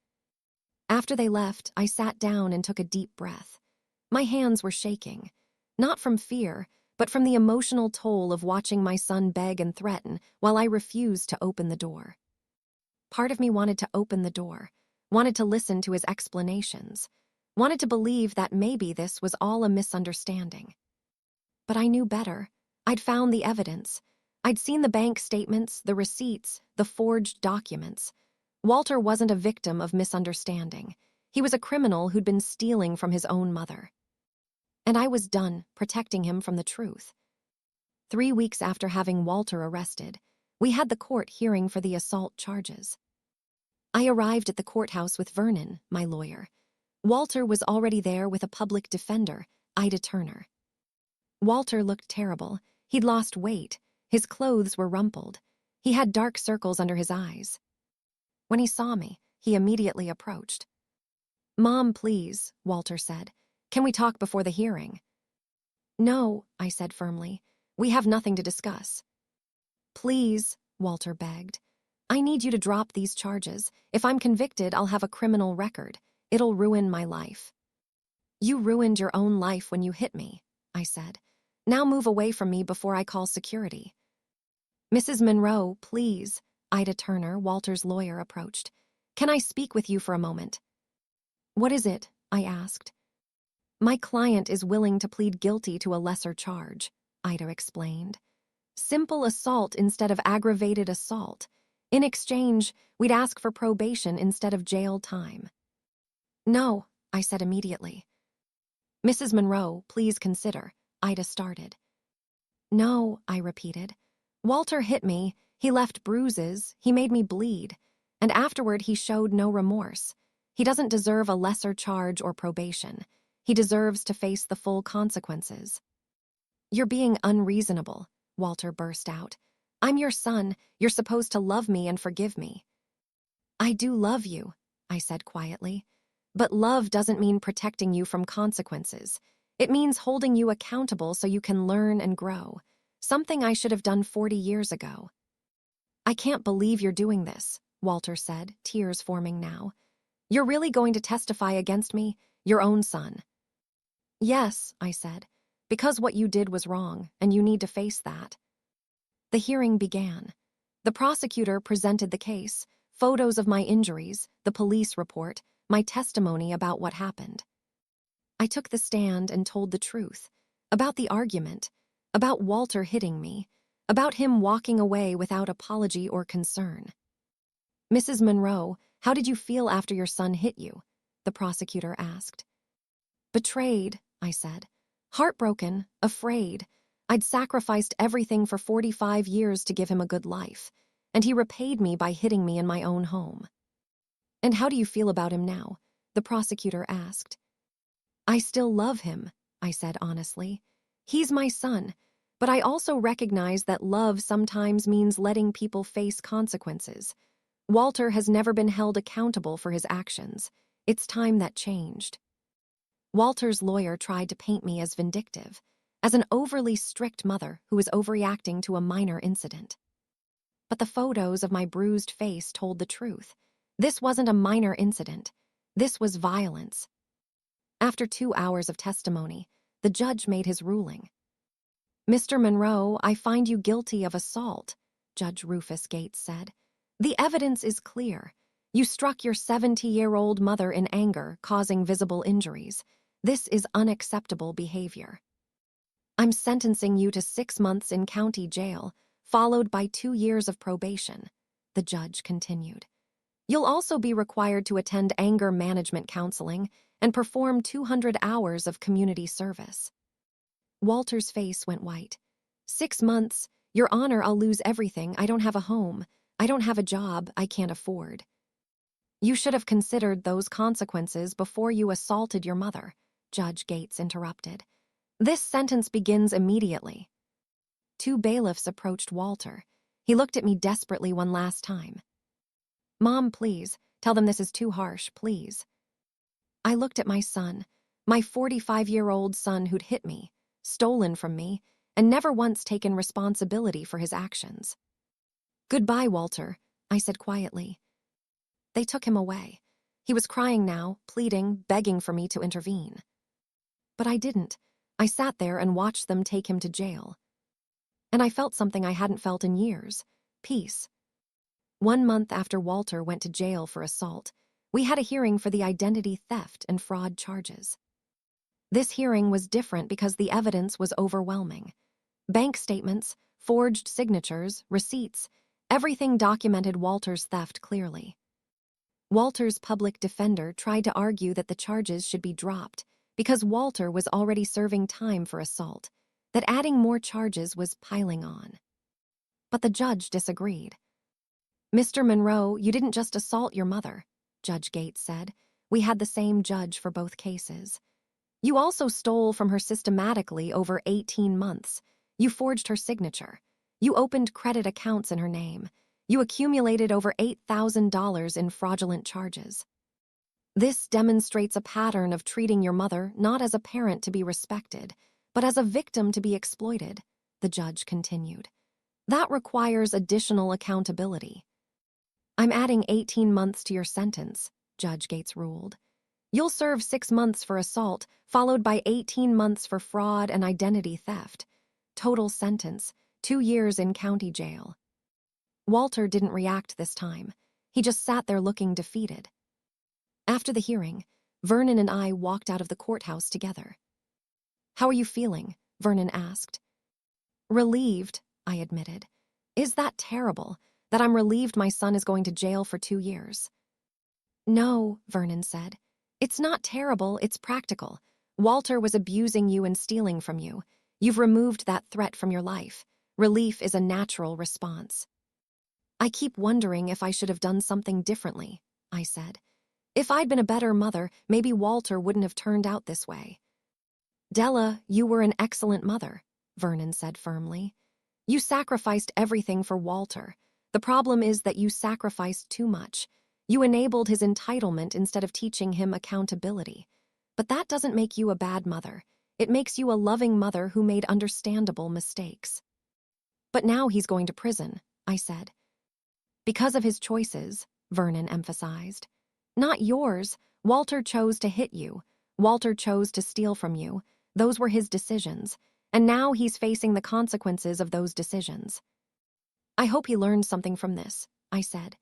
After they left, I sat down and took a deep breath. My hands were shaking, not from fear, but from the emotional toll of watching my son beg and threaten while I refused to open the door. Part of me wanted to open the door, wanted to listen to his explanations, wanted to believe that maybe this was all a misunderstanding. But I knew better. I'd found the evidence. I'd seen the bank statements, the receipts, the forged documents. Walter wasn't a victim of misunderstanding. He was a criminal who'd been stealing from his own mother. And I was done protecting him from the truth. 3 weeks after having Walter arrested, we had the court hearing for the assault charges. I arrived at the courthouse with Vernon, my lawyer. Walter was already there with a public defender, Ida Turner. Walter looked terrible. He'd lost weight. His clothes were rumpled. He had dark circles under his eyes. When he saw me, he immediately approached. Mom, please, Walter said. Can we talk before the hearing? No, I said firmly. We have nothing to discuss. Please, Walter begged. I need you to drop these charges. If I'm convicted, I'll have a criminal record. It'll ruin my life. You ruined your own life when you hit me, I said. Now move away from me before I call security. Mrs. Monroe, please, Ida Turner, Walter's lawyer, approached. Can I speak with you for a moment? What is it? I asked. My client is willing to plead guilty to a lesser charge, Ida explained. Simple assault instead of aggravated assault. In exchange, we'd ask for probation instead of jail time. No, I said immediately. Mrs. Monroe, please consider, Ida started. No, I repeated. Walter hit me, he left bruises, he made me bleed, and afterward he showed no remorse. He doesn't deserve a lesser charge or probation. He deserves to face the full consequences. You're being unreasonable, Walter burst out. I'm your son. You're supposed to love me and forgive me. I do love you, I said quietly. But love doesn't mean protecting you from consequences. It means holding you accountable so you can learn and grow. Something I should have done 40 years ago. I can't believe you're doing this, Walter said, tears forming now. You're really going to testify against me? Your own son. Yes, I said, because what you did was wrong, and you need to face that. The hearing began. The prosecutor presented the case, photos of my injuries, the police report, my testimony about what happened. I took the stand and told the truth, about the argument, about Walter hitting me, about him walking away without apology or concern. Mrs. Monroe, how did you feel after your son hit you? The prosecutor asked. Betrayed, I said. Heartbroken, afraid. I'd sacrificed everything for 45 years to give him a good life, and he repaid me by hitting me in my own home. And how do you feel about him now? The prosecutor asked. I still love him, I said honestly. He's my son, but I also recognize that love sometimes means letting people face consequences. Walter has never been held accountable for his actions. It's time that changed. Walter's lawyer tried to paint me as vindictive, as an overly strict mother who was overreacting to a minor incident. But the photos of my bruised face told the truth. This wasn't a minor incident. This was violence. After 2 hours of testimony, the judge made his ruling. Mr. Monroe, I find you guilty of assault, Judge Rufus Gates said. The evidence is clear. You struck your 70-year-old mother in anger, causing visible injuries. This is unacceptable behavior. I'm sentencing you to 6 months in county jail, followed by 2 years of probation, the judge continued. You'll also be required to attend anger management counseling and perform 200 hours of community service. Walter's face went white. 6 months? Your Honor, I'll lose everything. I don't have a home. I don't have a job I can't afford. You should have considered those consequences before you assaulted your mother, Judge Gates interrupted. This sentence begins immediately. 2 bailiffs approached Walter. He looked at me desperately one last time. Mom, please, tell them this is too harsh, please. I looked at my son, my 45-year-old son who'd hit me, stolen from me, and never once taken responsibility for his actions. Goodbye, Walter, I said quietly. They took him away. He was crying now, pleading, begging for me to intervene. But I didn't. I sat there and watched them take him to jail. And I felt something I hadn't felt in years: peace. 1 month after Walter went to jail for assault, we had a hearing for the identity theft and fraud charges. This hearing was different because the evidence was overwhelming. Bank statements, forged signatures, receipts, everything documented Walter's theft clearly. Walter's public defender tried to argue that the charges should be dropped because Walter was already serving time for assault, that adding more charges was piling on. But the judge disagreed. Mr. Monroe, you didn't just assault your mother, Judge Gates said. We had the same judge for both cases. You also stole from her systematically over 18 months. You forged her signature. You opened credit accounts in her name. You accumulated over $8,000 in fraudulent charges. This demonstrates a pattern of treating your mother not as a parent to be respected, but as a victim to be exploited, the judge continued. That requires additional accountability. I'm adding 18 months to your sentence, Judge Gates ruled. You'll serve 6 months for assault, followed by 18 months for fraud and identity theft. Total sentence, 2 years in county jail. Walter didn't react this time. He just sat there looking defeated. After the hearing, Vernon and I walked out of the courthouse together. How are you feeling? Vernon asked. Relieved, I admitted. Is that terrible, that I'm relieved my son is going to jail for 2 years? No, Vernon said. It's not terrible, it's practical. Walter was abusing you and stealing from you. You've removed that threat from your life. Relief is a natural response. I keep wondering if I should have done something differently, I said. If I'd been a better mother, maybe Walter wouldn't have turned out this way. Della, you were an excellent mother, Vernon said firmly. You sacrificed everything for Walter. The problem is that you sacrificed too much. You enabled his entitlement instead of teaching him accountability. But that doesn't make you a bad mother. It makes you a loving mother who made understandable mistakes. But now he's going to prison, I said. Because of his choices, Vernon emphasized. Not yours. Walter chose to hit you. Walter chose to steal from you. Those were his decisions, and now he's facing the consequences of those decisions. I hope he learned something from this, I said.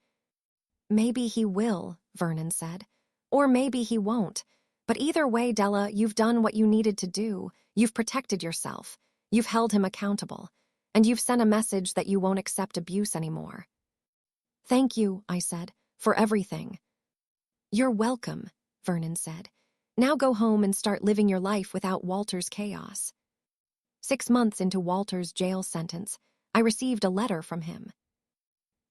Maybe he will, Vernon said. Or maybe he won't. But either way, Della, you've done what you needed to do. You've protected yourself. You've held him accountable. And you've sent a message that you won't accept abuse anymore. Thank you, I said, for everything. You're welcome, Vernon said. Now go home and start living your life without Walter's chaos. 6 months into Walter's jail sentence, I received a letter from him.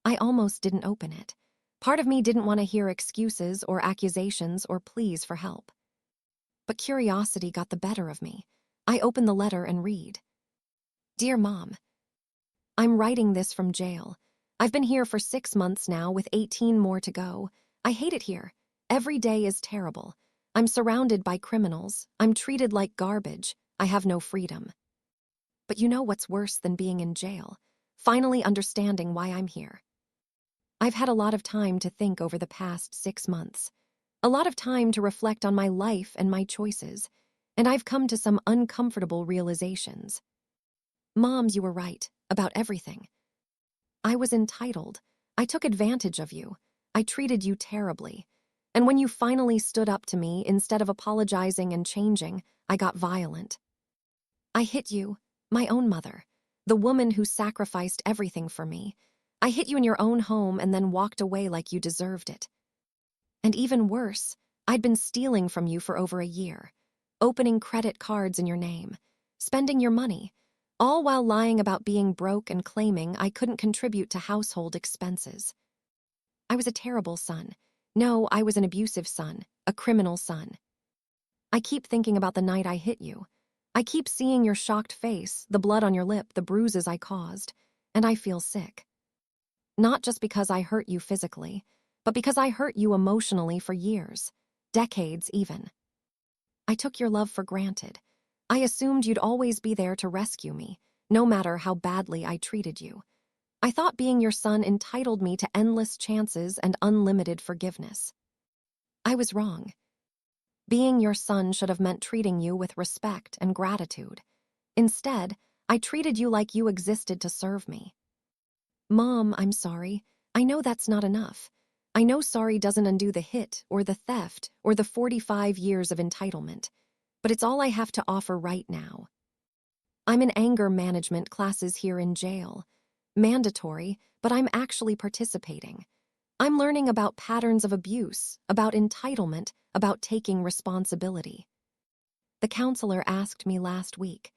I almost didn't open it. Part of me didn't want to hear excuses or accusations or pleas for help. But curiosity got the better of me. I opened the letter and read. Dear Mom, I'm writing this from jail. I've been here for 6 months now with 18 more to go. I hate it here. Every day is terrible. I'm surrounded by criminals. I'm treated like garbage. I have no freedom. But you know what's worse than being in jail? Finally understanding why I'm here. I've had a lot of time to think over the past 6 months. A lot of time to reflect on my life and my choices. And I've come to some uncomfortable realizations. Mom, you were right about everything. I was entitled. I took advantage of you. I treated you terribly. And when you finally stood up to me, instead of apologizing and changing, I got violent. I hit you, my own mother, the woman who sacrificed everything for me. I hit you in your own home and then walked away like you deserved it. And even worse, I'd been stealing from you for over a year, opening credit cards in your name, spending your money, all while lying about being broke and claiming I couldn't contribute to household expenses. I was a terrible son. No, I was an abusive son, a criminal son. I keep thinking about the night I hit you. I keep seeing your shocked face, the blood on your lip, the bruises I caused, and I feel sick. Not just because I hurt you physically, but because I hurt you emotionally for years, decades even. I took your love for granted. I assumed you'd always be there to rescue me, no matter how badly I treated you. I thought being your son entitled me to endless chances and unlimited forgiveness. I was wrong. Being your son should have meant treating you with respect and gratitude. Instead, I treated you like you existed to serve me. Mom, I'm sorry. I know that's not enough. I know sorry doesn't undo the hit or the theft or the 45 years of entitlement, but it's all I have to offer right now. I'm in anger management classes here in jail. Mandatory, but I'm actually participating. I'm learning about patterns of abuse, about entitlement, about taking responsibility. The counselor asked me last week,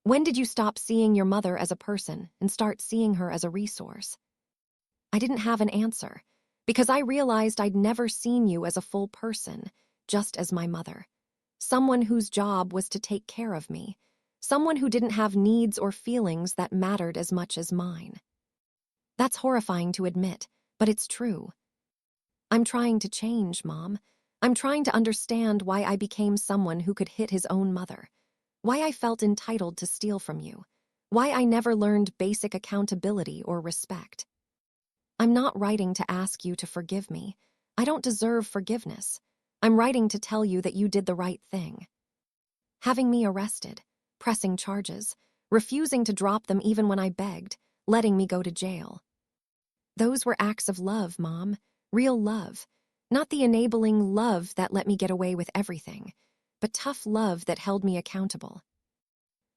when did you stop seeing your mother as a person and start seeing her as a resource? I didn't have an answer, because I realized I'd never seen you as a full person, just as my mother. Someone whose job was to take care of me. Someone who didn't have needs or feelings that mattered as much as mine. That's horrifying to admit, but it's true. I'm trying to change, Mom. I'm trying to understand why I became someone who could hit his own mother. Why I felt entitled to steal from you. Why I never learned basic accountability or respect. I'm not writing to ask you to forgive me. I don't deserve forgiveness. I'm writing to tell you that you did the right thing. Having me arrested, pressing charges, refusing to drop them even when I begged, letting me go to jail. Those were acts of love, Mom. Real love. Not the enabling love that let me get away with everything, but tough love that held me accountable.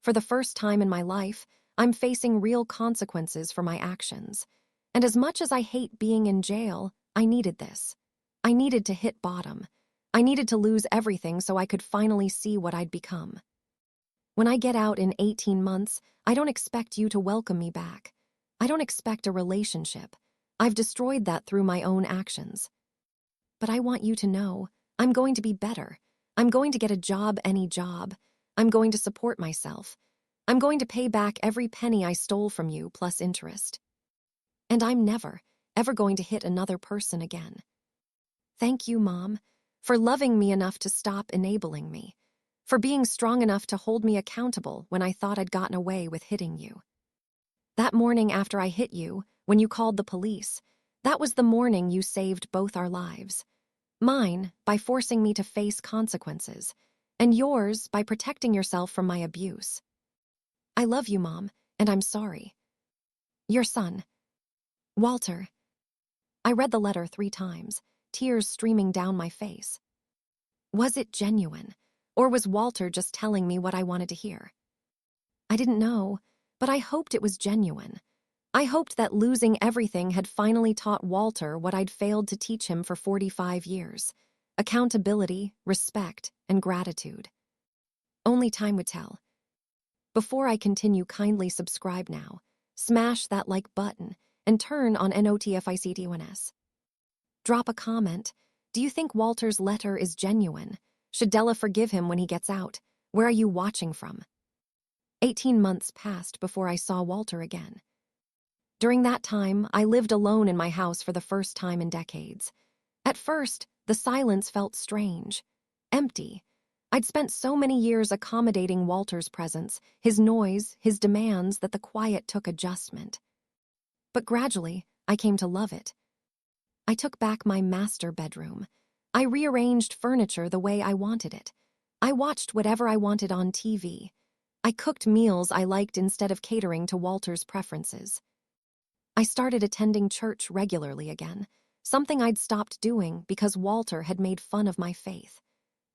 For the first time in my life, I'm facing real consequences for my actions. And as much as I hate being in jail, I needed this. I needed to hit bottom. I needed to lose everything so I could finally see what I'd become. When I get out in 18 months, I don't expect you to welcome me back. I don't expect a relationship. I've destroyed that through my own actions. But I want you to know, I'm going to be better. I'm going to get a job, any job. I'm going to support myself. I'm going to pay back every penny I stole from you plus interest. And I'm never, ever going to hit another person again. Thank you, Mom, for loving me enough to stop enabling me, for being strong enough to hold me accountable when I thought I'd gotten away with hitting you. That morning after I hit you, when you called the police, that was the morning you saved both our lives. Mine, by forcing me to face consequences, And yours by protecting yourself from my abuse. I love you, Mom, and I'm sorry. Your son, Walter. I read the letter 3 times, tears streaming down my face. Was it genuine, or was Walter just telling me what I wanted to hear? I didn't know, but I hoped it was genuine. I hoped that losing everything had finally taught Walter what I'd failed to teach him for 45 years: accountability, respect, and gratitude. Only time would tell. Before I continue, kindly subscribe now, smash that like button, and turn on notifications. Drop a comment. Do you think Walter's letter is genuine? Should Della forgive him when he gets out? Where are you watching from? 18 months passed before I saw Walter again. During that time, I lived alone in my house for the first time in decades. At first, the silence felt strange, empty. I'd spent so many years accommodating Walter's presence, his noise, his demands, that the quiet took adjustment. But gradually, I came to love it. I took back my master bedroom. I rearranged furniture the way I wanted it. I watched whatever I wanted on TV. I cooked meals I liked instead of catering to Walter's preferences. I started attending church regularly again, something I'd stopped doing because Walter had made fun of my faith.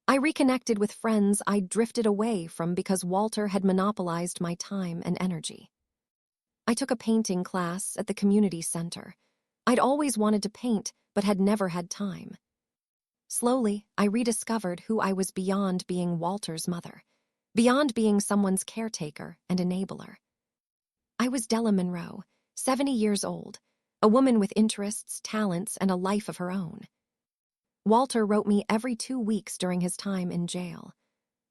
I reconnected with friends I'd drifted away from because Walter had monopolized my time and energy. I took a painting class at the community center. I'd always wanted to paint, but had never had time. Slowly, I rediscovered who I was beyond being Walter's mother, beyond being someone's caretaker and enabler. I was Della Monroe, 70 years old, a woman with interests, talents, and a life of her own. Walter wrote me every 2 weeks during his time in jail.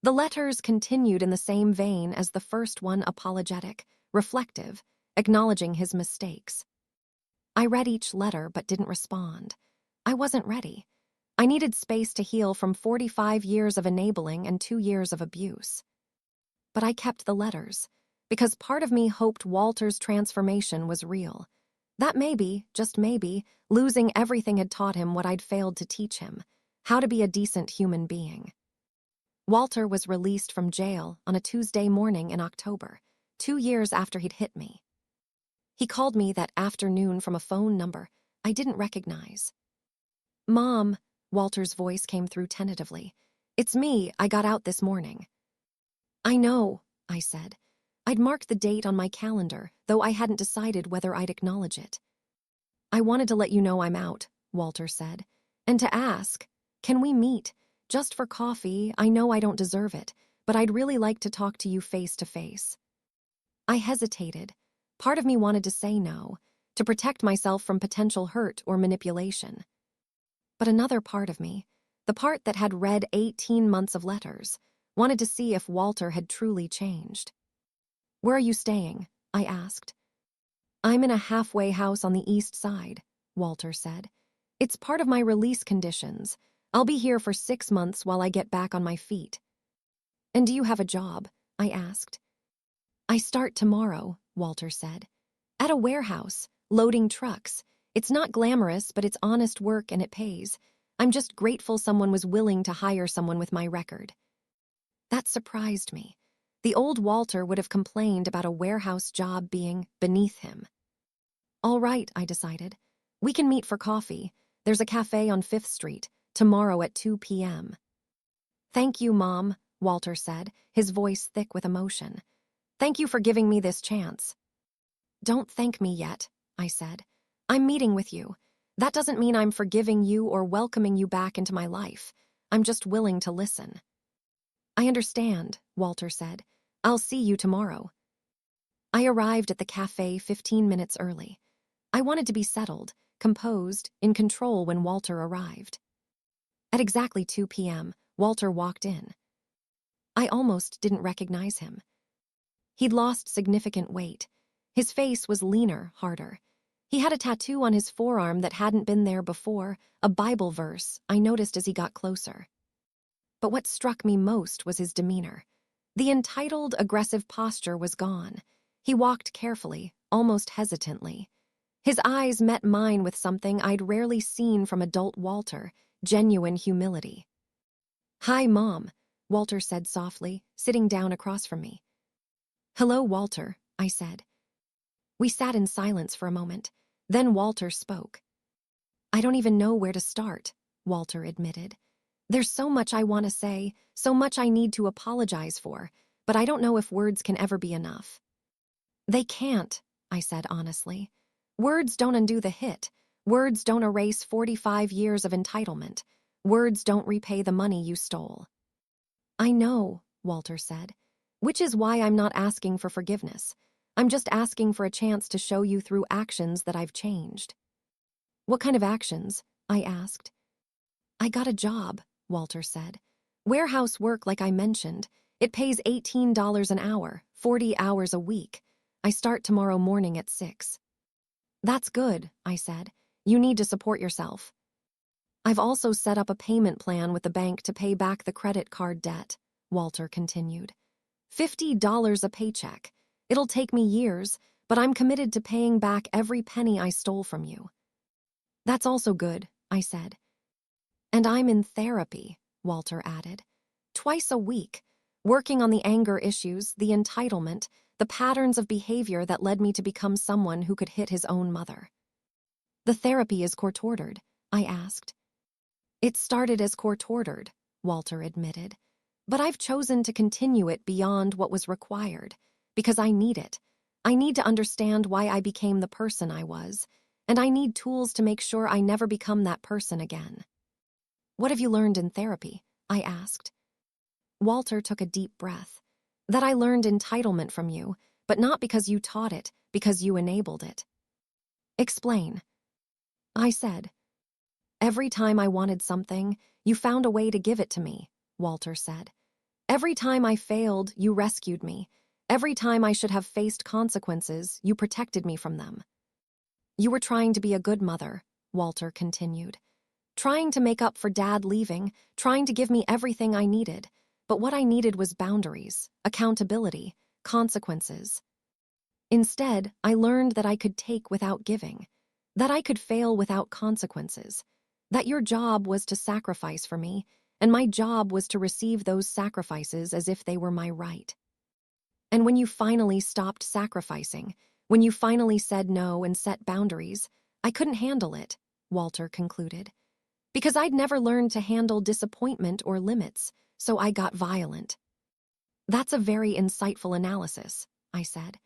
The letters continued in the same vein as the first one: apologetic, reflective, acknowledging his mistakes. I read each letter but didn't respond. I wasn't ready. I needed space to heal from 45 years of enabling and 2 years of abuse. But I kept the letters, because part of me hoped Walter's transformation was real. That maybe, just maybe, losing everything had taught him what I'd failed to teach him: how to be a decent human being. Walter was released from jail on a Tuesday morning in October, 2 years after he'd hit me. He called me that afternoon from a phone number I didn't recognize. "Mom," Walter's voice came through tentatively. "It's me, I got out this morning." "I know," I said. I'd marked the date on my calendar, though I hadn't decided whether I'd acknowledge it. "I wanted to let you know I'm out," Walter said, "and to ask, can we meet? Just for coffee. I know I don't deserve it, but I'd really like to talk to you face to face." I hesitated. Part of me wanted to say no, to protect myself from potential hurt or manipulation. But another part of me, the part that had read 18 months of letters, wanted to see if Walter had truly changed. "Where are you staying?" I asked. "I'm in a halfway house on the east side," Walter said. "It's part of my release conditions. I'll be here for 6 months while I get back on my feet." "And do you have a job?" I asked. "I start tomorrow," Walter said. "At a warehouse, loading trucks. It's not glamorous, but it's honest work and it pays. I'm just grateful someone was willing to hire someone with my record." That surprised me. The old Walter would have complained about a warehouse job being beneath him. "All right," I decided. "We can meet for coffee. There's a cafe on 5th Street, tomorrow at 2 p.m. "Thank you, Mom," Walter said, his voice thick with emotion. "Thank you for giving me this chance." "Don't thank me yet," I said. "I'm meeting with you. That doesn't mean I'm forgiving you or welcoming you back into my life. I'm just willing to listen." "I understand," Walter said. "I'll see you tomorrow." I arrived at the cafe 15 minutes early. I wanted to be settled, composed, in control when Walter arrived. At exactly 2 p.m., Walter walked in. I almost didn't recognize him. He'd lost significant weight. His face was leaner, harder. He had a tattoo on his forearm that hadn't been there before, a Bible verse I noticed as he got closer. But what struck me most was his demeanor. The entitled, aggressive posture was gone. He walked carefully, almost hesitantly. His eyes met mine with something I'd rarely seen from adult Walter: genuine humility. "Hi, Mom," Walter said softly, sitting down across from me. "Hello, Walter," I said. We sat in silence for a moment. Then Walter spoke. "I don't even know where to start," Walter admitted. "There's so much I want to say, so much I need to apologize for, but I don't know if words can ever be enough." "They can't," I said honestly. "Words don't undo the hit. Words don't erase 45 years of entitlement. Words don't repay the money you stole." "I know," Walter said, "which is why I'm not asking for forgiveness. I'm just asking for a chance to show you through actions that I've changed." "What kind of actions?" I asked. "I got a job," Walter said. "Warehouse work like I mentioned. It pays $18 an hour, 40 hours a week. I start tomorrow morning at 6. "That's good," I said. "You need to support yourself." "I've also set up a payment plan with the bank to pay back the credit card debt," Walter continued. $50 a paycheck. It'll take me years, but I'm committed to paying back every penny I stole from you." "That's also good," I said. "And I'm in therapy," Walter added. "Twice a week, working on the anger issues, the entitlement, the patterns of behavior that led me to become someone who could hit his own mother." "The therapy is court-ordered?" I asked. "It started as court-ordered," Walter admitted. "But I've chosen to continue it beyond what was required, because I need it. I need to understand why I became the person I was, and I need tools to make sure I never become that person again." "What have you learned in therapy?" I asked. Walter took a deep breath. "That I learned entitlement from you, but not because you taught it, because you enabled it." "Explain." I said. "Every time I wanted something, you found a way to give it to me," Walter said. "Every time I failed, you rescued me. Every time I should have faced consequences, you protected me from them." "You were trying to be a good mother," Walter continued. "Trying to make up for Dad leaving, trying to give me everything I needed. But what I needed was boundaries, accountability, consequences. Instead, I learned that I could take without giving, that I could fail without consequences, that your job was to sacrifice for me, and my job was to receive those sacrifices as if they were my right. And when you finally stopped sacrificing, when you finally said no and set boundaries, I couldn't handle it," Walter concluded. "Because I'd never learned to handle disappointment or limits, so I got violent." "That's a very insightful analysis," I said.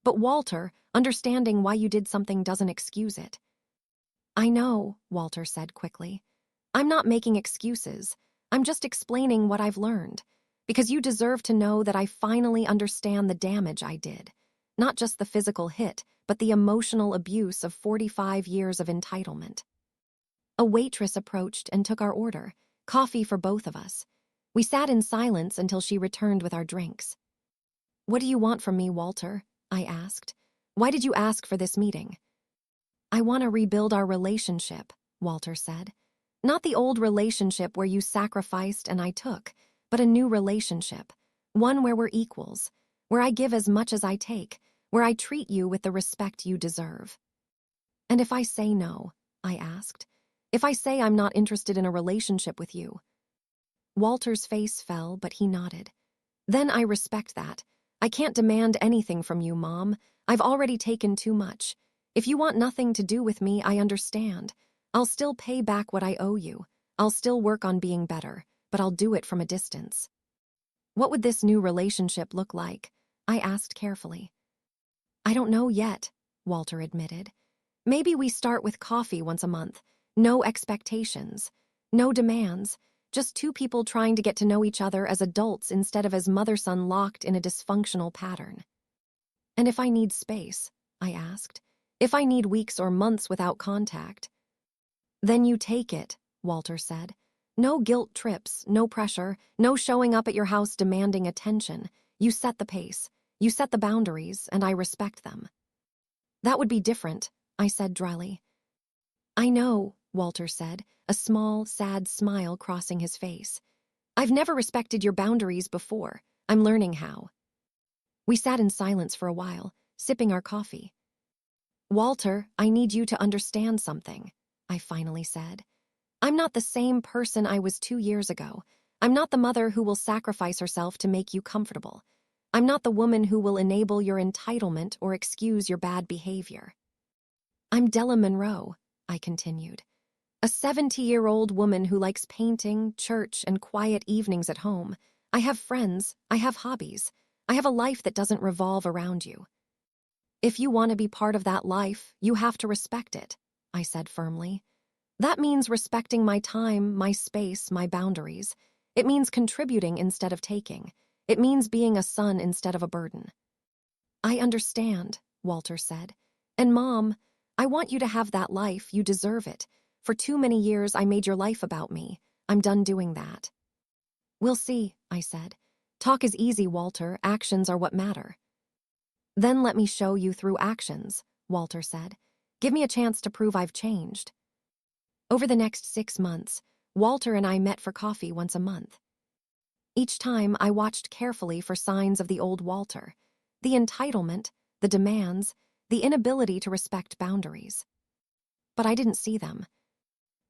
"But Walter, understanding why you did something doesn't excuse it." "I know," Walter said quickly. "I'm not making excuses. I'm just explaining what I've learned. Because you deserve to know that I finally understand the damage I did. Not just the physical hit, but the emotional abuse of 45 years of entitlement." A waitress approached and took our order, coffee for both of us. We sat in silence until she returned with our drinks. "What do you want from me, Walter?" I asked. "Why did you ask for this meeting?" "I want to rebuild our relationship," Walter said. "Not the old relationship where you sacrificed and I took, but a new relationship, one where we're equals, where I give as much as I take, where I treat you with the respect you deserve." "And if I say no?" I asked. "If I say I'm not interested in a relationship with you?" Walter's face fell, but he nodded. "Then I respect that. I can't demand anything from you, Mom. I've already taken too much. If you want nothing to do with me, I understand. I'll still pay back what I owe you. I'll still work on being better, but I'll do it from a distance." "What would this new relationship look like?" I asked carefully. "I don't know yet," Walter admitted. "Maybe we start with coffee once a month. No expectations. No demands. Just two people trying to get to know each other as adults instead of as mother-son locked in a dysfunctional pattern." "And if I need space?" I asked. "If I need weeks or months without contact?" "Then you take it," Walter said. "No guilt trips, no pressure, no showing up at your house demanding attention. You set the pace. You set the boundaries, and I respect them." "That would be different," I said dryly. "I know," Walter said, a small, sad smile crossing his face. "I've never respected your boundaries before. I'm learning how." We sat in silence for a while, sipping our coffee. "Walter, I need you to understand something," I finally said. "I'm not the same person I was 2 years ago. I'm not the mother who will sacrifice herself to make you comfortable. I'm not the woman who will enable your entitlement or excuse your bad behavior. I'm Della Monroe, I continued. A 70-year-old woman who likes painting, church, and quiet evenings at home. I have friends, I have hobbies. I have a life that doesn't revolve around you. If you want to be part of that life, you have to respect it, I said firmly. That means respecting my time, my space, my boundaries. It means contributing instead of taking. It means being a son instead of a burden. I understand, Walter said. And Mom, I want you to have that life. You deserve it. For too many years, I made your life about me. I'm done doing that. We'll see, I said. Talk is easy, Walter. Actions are what matter. Then let me show you through actions, Walter said. Give me a chance to prove I've changed. Over the next 6 months, Walter and I met for coffee once a month. Each time, I watched carefully for signs of the old Walter, the entitlement, the demands, the inability to respect boundaries. But I didn't see them.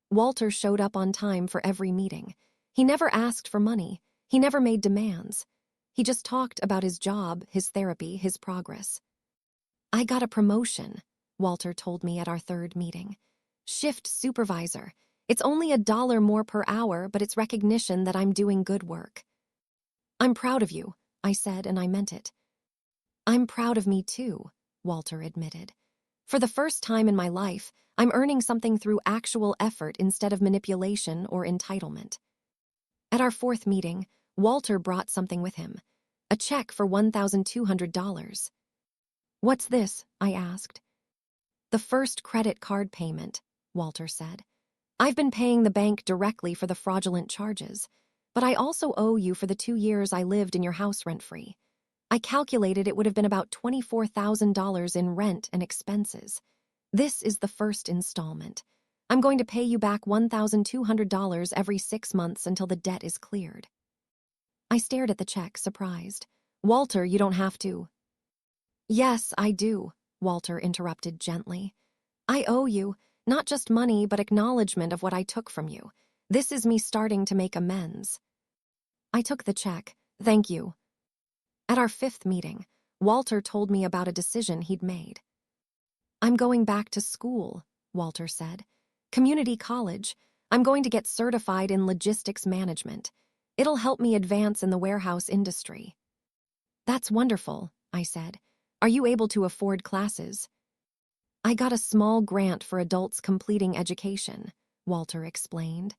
Walter showed up on time for every meeting. He never asked for money. He never made demands. He just talked about his job, his therapy, his progress. I got a promotion, Walter told me at our 3rd meeting. Shift supervisor. It's only $1 more per hour, but it's recognition that I'm doing good work. I'm proud of you, I said, and I meant it. I'm proud of me too, Walter admitted. For the first time in my life, I'm earning something through actual effort instead of manipulation or entitlement. At our 4th meeting, Walter brought something with him, a check for $1,200. What's this? I asked. The first credit card payment, Walter said. I've been paying the bank directly for the fraudulent charges, but I also owe you for the 2 years I lived in your house rent-free. I calculated it would have been about $24,000 in rent and expenses. This is the first installment. I'm going to pay you back $1,200 every 6 months until the debt is cleared. I stared at the check, surprised. Walter, you don't have to. Yes, I do, Walter interrupted gently. I owe you, not just money, but acknowledgement of what I took from you. This is me starting to make amends. I took the check. Thank you. At our 5th meeting, Walter told me about a decision he'd made. I'm going back to school, Walter said. Community college. I'm going to get certified in logistics management. It'll help me advance in the warehouse industry. That's wonderful, I said. Are you able to afford classes? I got a small grant for adults completing education, Walter explained.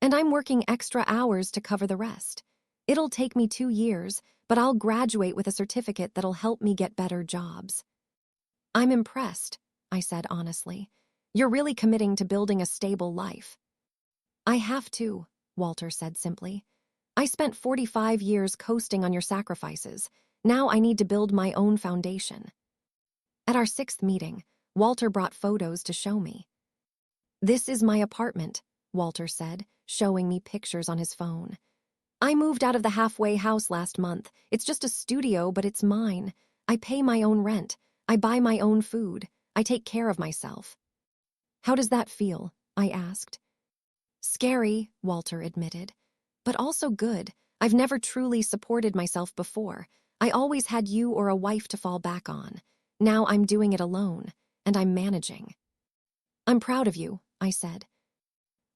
And I'm working extra hours to cover the rest. It'll take me 2 years, but I'll graduate with a certificate that'll help me get better jobs. I'm impressed, I said honestly. You're really committing to building a stable life. I have to, Walter said simply. I spent 45 years coasting on your sacrifices. Now I need to build my own foundation. At our 6th meeting, Walter brought photos to show me. This is my apartment, Walter said, showing me pictures on his phone. I moved out of the halfway house last month. It's just a studio, but it's mine. I pay my own rent. I buy my own food. I take care of myself. How does that feel? I asked. Scary, Walter admitted, but also good. I've never truly supported myself before. I always had you or a wife to fall back on. Now I'm doing it alone, and I'm managing. I'm proud of you, I said.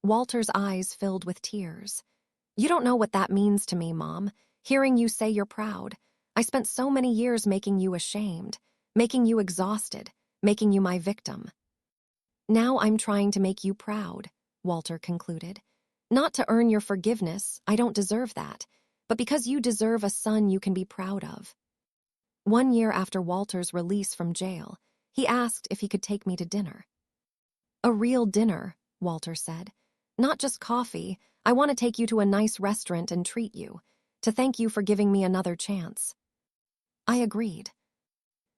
Walter's eyes filled with tears. You don't know what that means to me, Mom, hearing you say you're proud. I spent so many years making you ashamed, making you exhausted, making you my victim. Now I'm trying to make you proud, Walter concluded. Not to earn your forgiveness, I don't deserve that, but because you deserve a son you can be proud of. 1 year after Walter's release from jail, he asked if he could take me to dinner. A real dinner, Walter said. Not just coffee. I want to take you to a nice restaurant and treat you, to thank you for giving me another chance. I agreed.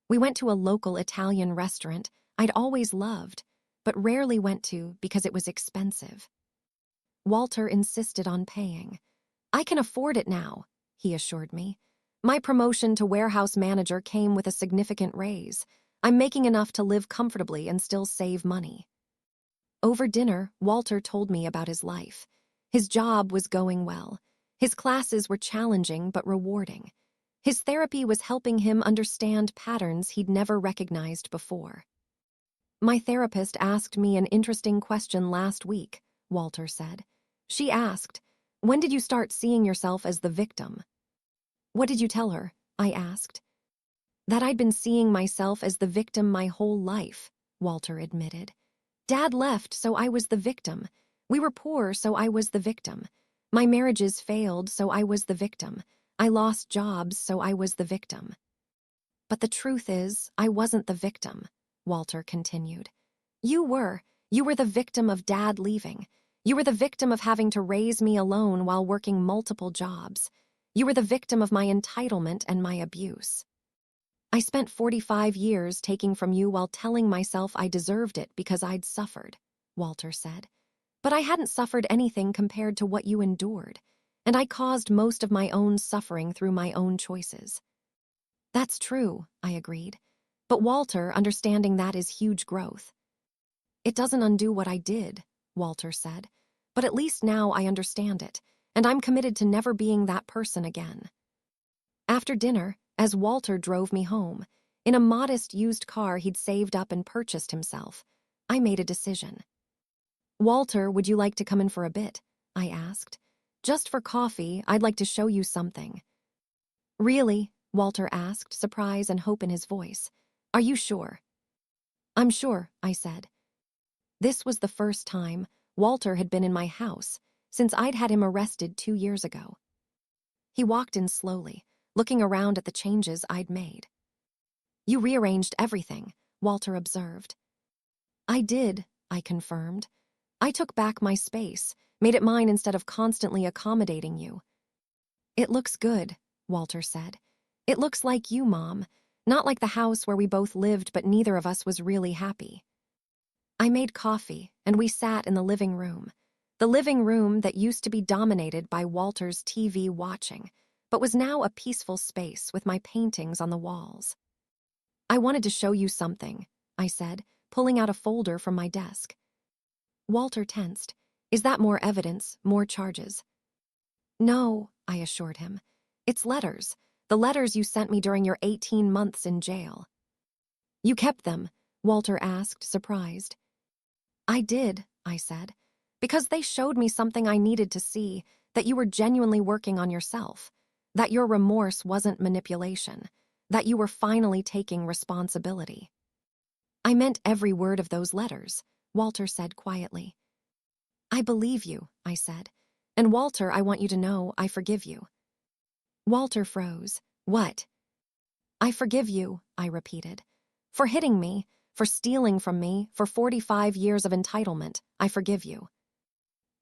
We went to a local Italian restaurant I'd always loved, but rarely went to because it was expensive. Walter insisted on paying. I can afford it now, he assured me. My promotion to warehouse manager came with a significant raise. I'm making enough to live comfortably and still save money. Over dinner, Walter told me about his life. His job was going well. His classes were challenging but rewarding. His therapy was helping him understand patterns he'd never recognized before. "My therapist asked me an interesting question last week," Walter said. "She asked, 'When did you start seeing yourself as the victim?'" "What did you tell her?" I asked. "That I'd been seeing myself as the victim my whole life," Walter admitted. "Dad left, so I was the victim. We were poor, so I was the victim. My marriages failed, so I was the victim. I lost jobs, so I was the victim." "But the truth is, I wasn't the victim," Walter continued. You were. You were the victim of Dad leaving. You were the victim of having to raise me alone while working multiple jobs. You were the victim of my entitlement and my abuse. I spent 45 years taking from you while telling myself I deserved it because I'd suffered," Walter said. "But I hadn't suffered anything compared to what you endured, and I caused most of my own suffering through my own choices." "That's true," I agreed. "But Walter, understanding that is huge growth." "It doesn't undo what I did," Walter said. "But at least now I understand it, and I'm committed to never being that person again." After dinner, as Walter drove me home, in a modest used car he'd saved up and purchased himself, I made a decision. "Walter, would you like to come in for a bit?" I asked. "Just for coffee, I'd like to show you something." "Really?" Walter asked, surprise and hope in his voice. "Are you sure?" "I'm sure," I said. This was the first time Walter had been in my house since I'd had him arrested 2 years ago. He walked in slowly, looking around at the changes I'd made. "You rearranged everything," Walter observed. "I did," I confirmed. "I took back my space, made it mine instead of constantly accommodating you." "It looks good," Walter said. "It looks like you, Mom, not like the house where we both lived but neither of us was really happy." I made coffee, and we sat in the living room that used to be dominated by Walter's TV watching, but was now a peaceful space with my paintings on the walls. "I wanted to show you something," I said, pulling out a folder from my desk. Walter tensed. "Is that more evidence, more charges?" "No," I assured him. "It's letters. The letters you sent me during your 18 months in jail." "You kept them?" Walter asked, surprised. "I did," I said, "because they showed me something I needed to see, that you were genuinely working on yourself, that your remorse wasn't manipulation, that you were finally taking responsibility." "I meant every word of those letters," Walter said quietly. "I believe you," I said. "And Walter, I want you to know I forgive you." Walter froze. "What?" "I forgive you," I repeated. "For hitting me, for stealing from me, for 45 years of entitlement, I forgive you."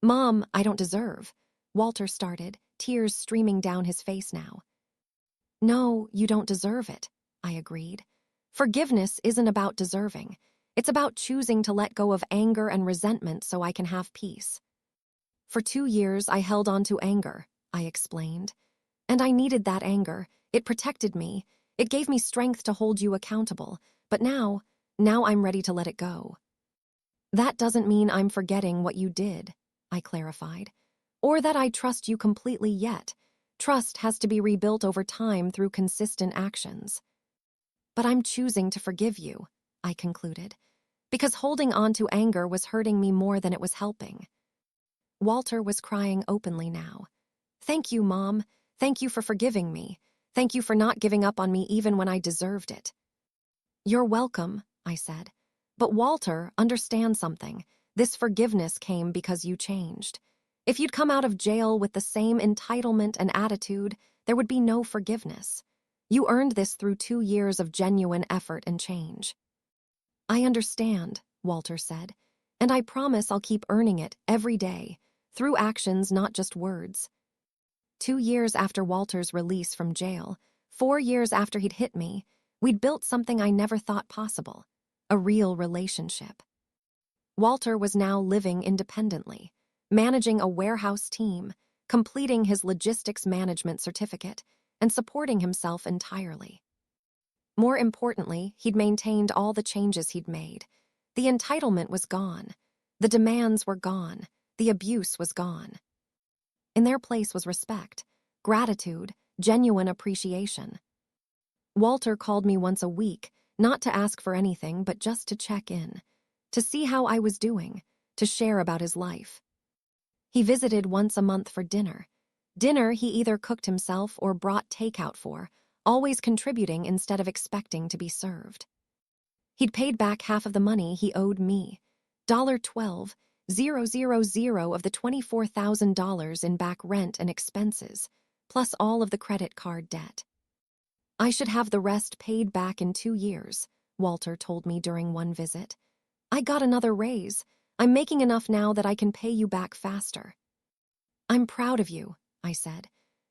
"Mom, I don't deserve," Walter started, tears streaming down his face now. "No, you don't deserve it," I agreed. "Forgiveness isn't about deserving. It's about choosing to let go of anger and resentment so I can have peace." "For 2 years, I held on to anger," I explained. "And I needed that anger. It protected me. It gave me strength to hold you accountable. But now I'm ready to let it go." "That doesn't mean I'm forgetting what you did," I clarified. "Or that I trust you completely yet. Trust has to be rebuilt over time through consistent actions." "But I'm choosing to forgive you," I concluded, "because holding on to anger was hurting me more than it was helping." Walter was crying openly now. "Thank you, Mom. Thank you for forgiving me. Thank you for not giving up on me even when I deserved it." "You're welcome," I said. "But Walter, understand something. This forgiveness came because you changed. If you'd come out of jail with the same entitlement and attitude, there would be no forgiveness. You earned this through 2 years of genuine effort and change." "I understand," Walter said, "and I promise I'll keep earning it every day, through actions, not just words." 2 years after Walter's release from jail, 4 years after he'd hit me, we'd built something I never thought possible, a real relationship. Walter was now living independently, managing a warehouse team, completing his logistics management certificate, and supporting himself entirely. More importantly, he'd maintained all the changes he'd made. The entitlement was gone. The demands were gone. The abuse was gone. In their place was respect, gratitude, genuine appreciation. Walter called me once a week, not to ask for anything, but just to check in, to see how I was doing, to share about his life. He visited once a month for dinner. Dinner he either cooked himself or brought takeout for, always contributing instead of expecting to be served. He'd paid back half of the money he owed me, $12,000 of the $24,000 in back rent and expenses, plus all of the credit card debt. I should have the rest paid back in 2 years, Walter told me during one visit. I got another raise. I'm making enough now that I can pay you back faster. I'm proud of you, I said,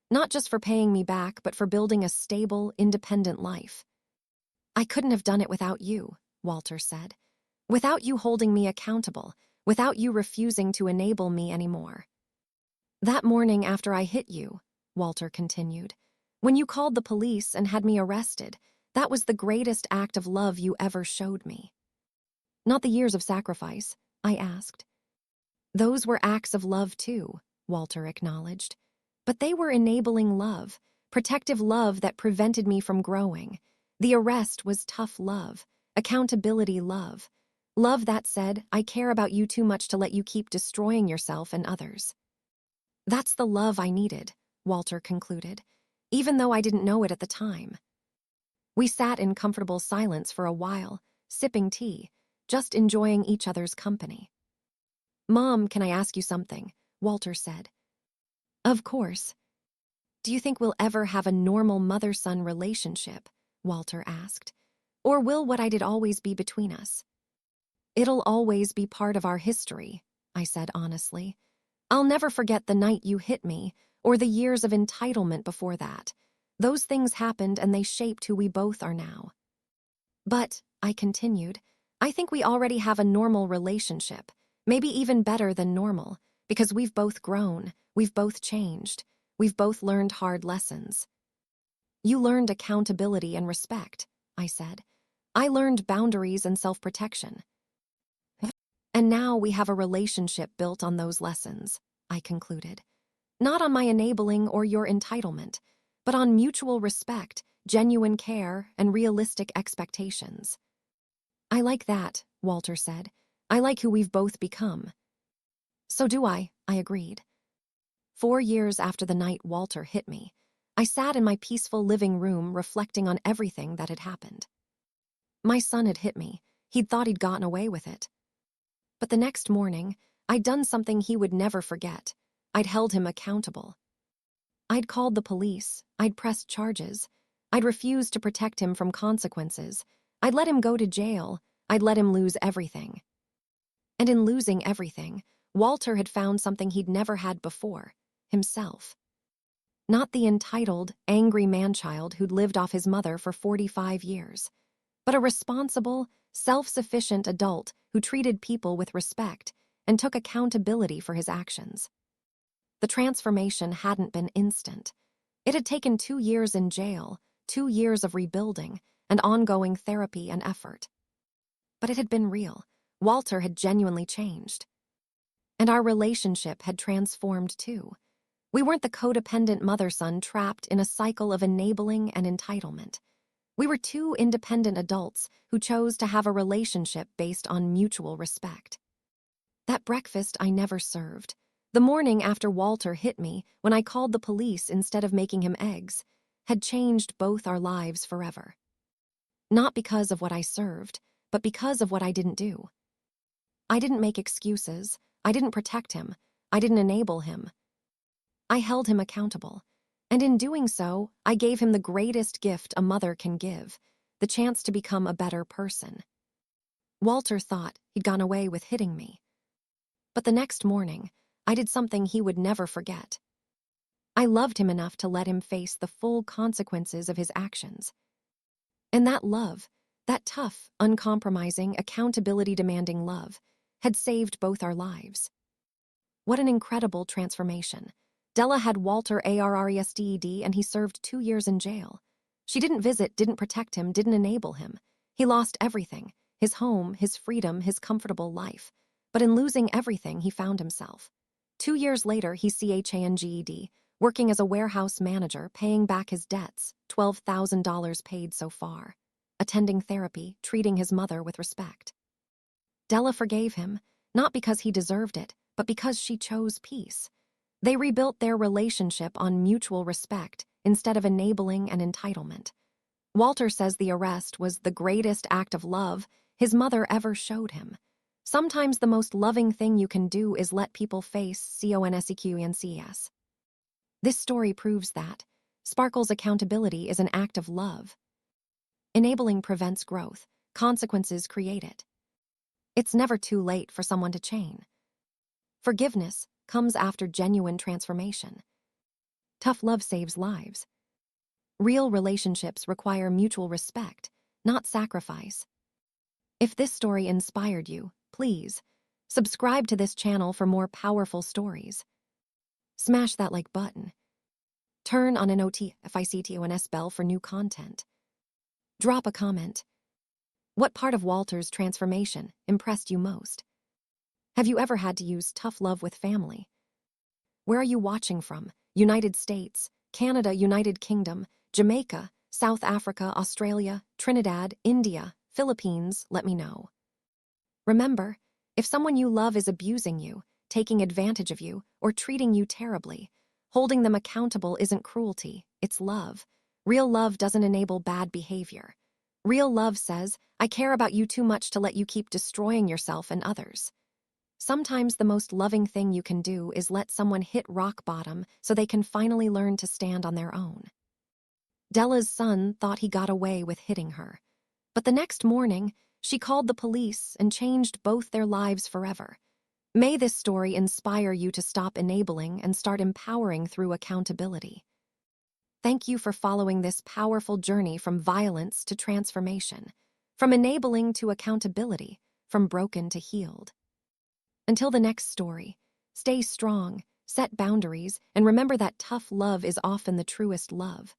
not just for paying me back, but for building a stable, independent life. I couldn't have done it without you, Walter said. Without you holding me accountable, without you refusing to enable me anymore. That morning after I hit you, Walter continued, when you called the police and had me arrested, that was the greatest act of love you ever showed me. Not the years of sacrifice, I asked. Those were acts of love too, Walter acknowledged. But they were enabling love, protective love that prevented me from growing. The arrest was tough love, accountability love. Love that said, I care about you too much to let you keep destroying yourself and others. That's the love I needed, Walter concluded, even though I didn't know it at the time. We sat in comfortable silence for a while, sipping tea, just enjoying each other's company. Mom, can I ask you something? Walter said. Of course. Do you think we'll ever have a normal mother-son relationship? Walter asked. Or will what I did always be between us? It'll always be part of our history, I said honestly. I'll never forget the night you hit me, or the years of entitlement before that. Those things happened and they shaped who we both are now. But, I continued, I think we already have a normal relationship, maybe even better than normal, because we've both grown, we've both changed, we've both learned hard lessons. You learned accountability and respect, I said. I learned boundaries and self-protection. And now we have a relationship built on those lessons, I concluded. Not on my enabling or your entitlement, but on mutual respect, genuine care, and realistic expectations. I like that, Walter said. I like who we've both become. So do I agreed. 4 years after the night Walter hit me, I sat in my peaceful living room reflecting on everything that had happened. My son had hit me. He'd thought he'd gotten away with it. But the next morning, I'd done something he would never forget. I'd held him accountable. I'd called the police. I'd pressed charges. I'd refused to protect him from consequences. I'd let him go to jail. I'd let him lose everything. And in losing everything, Walter had found something he'd never had before, himself. Not the entitled, angry man-child who'd lived off his mother for 45 years, but a responsible, self-sufficient adult who treated people with respect and took accountability for his actions. The transformation hadn't been instant. It had taken 2 years in jail, 2 years of rebuilding, and ongoing therapy and effort. But it had been real. Walter had genuinely changed. And our relationship had transformed too. We weren't the codependent mother-son trapped in a cycle of enabling and entitlement. We were 2 independent adults who chose to have a relationship based on mutual respect. That breakfast I never served. The morning after Walter hit me, when I called the police instead of making him eggs, had changed both our lives forever. Not because of what I served, but because of what I didn't do. I didn't make excuses. I didn't protect him. I didn't enable him. I held him accountable. And in doing so, I gave him the greatest gift a mother can give, the chance to become a better person. Walter thought he'd gone away with hitting me. But the next morning, I did something he would never forget. I loved him enough to let him face the full consequences of his actions. And that love, that tough, uncompromising, accountability-demanding love, had saved both our lives. What an incredible transformation. Della had Walter arrested and he served 2 years in jail. She didn't visit, didn't protect him, didn't enable him. He lost everything, his home, his freedom, his comfortable life. But in losing everything, he found himself. 2 years later, he's CHANGED, working as a warehouse manager, paying back his debts, $12,000 paid so far, attending therapy, treating his mother with respect. Della forgave him, not because he deserved it, but because she chose peace. They rebuilt their relationship on mutual respect instead of enabling and entitlement. Walter says the arrest was the greatest act of love his mother ever showed him. Sometimes the most loving thing you can do is let people face consequences. This story proves that Sparkle's accountability is an act of love. Enabling prevents growth. Consequences create it. It's never too late for someone to change. Forgiveness comes after genuine transformation. Tough love saves lives. Real relationships require mutual respect, not sacrifice. If this story inspired you, please subscribe to this channel for more powerful stories. Smash that like button. Turn on a notification bell for new content. Drop a comment. What part of Walter's transformation impressed you most? Have you ever had to use tough love with family? Where are you watching from? United States, Canada, United Kingdom, Jamaica, South Africa, Australia, Trinidad, India, Philippines? Let me know. Remember, if someone you love is abusing you, taking advantage of you, or treating you terribly, holding them accountable isn't cruelty, it's love. Real love doesn't enable bad behavior. Real love says, I care about you too much to let you keep destroying yourself and others. Sometimes the most loving thing you can do is let someone hit rock bottom so they can finally learn to stand on their own. Della's son thought he got away with hitting her, but the next morning, she called the police and changed both their lives forever. May this story inspire you to stop enabling and start empowering through accountability. Thank you for following this powerful journey from violence to transformation, from enabling to accountability, from broken to healed. Until the next story, stay strong, set boundaries, and remember that tough love is often the truest love.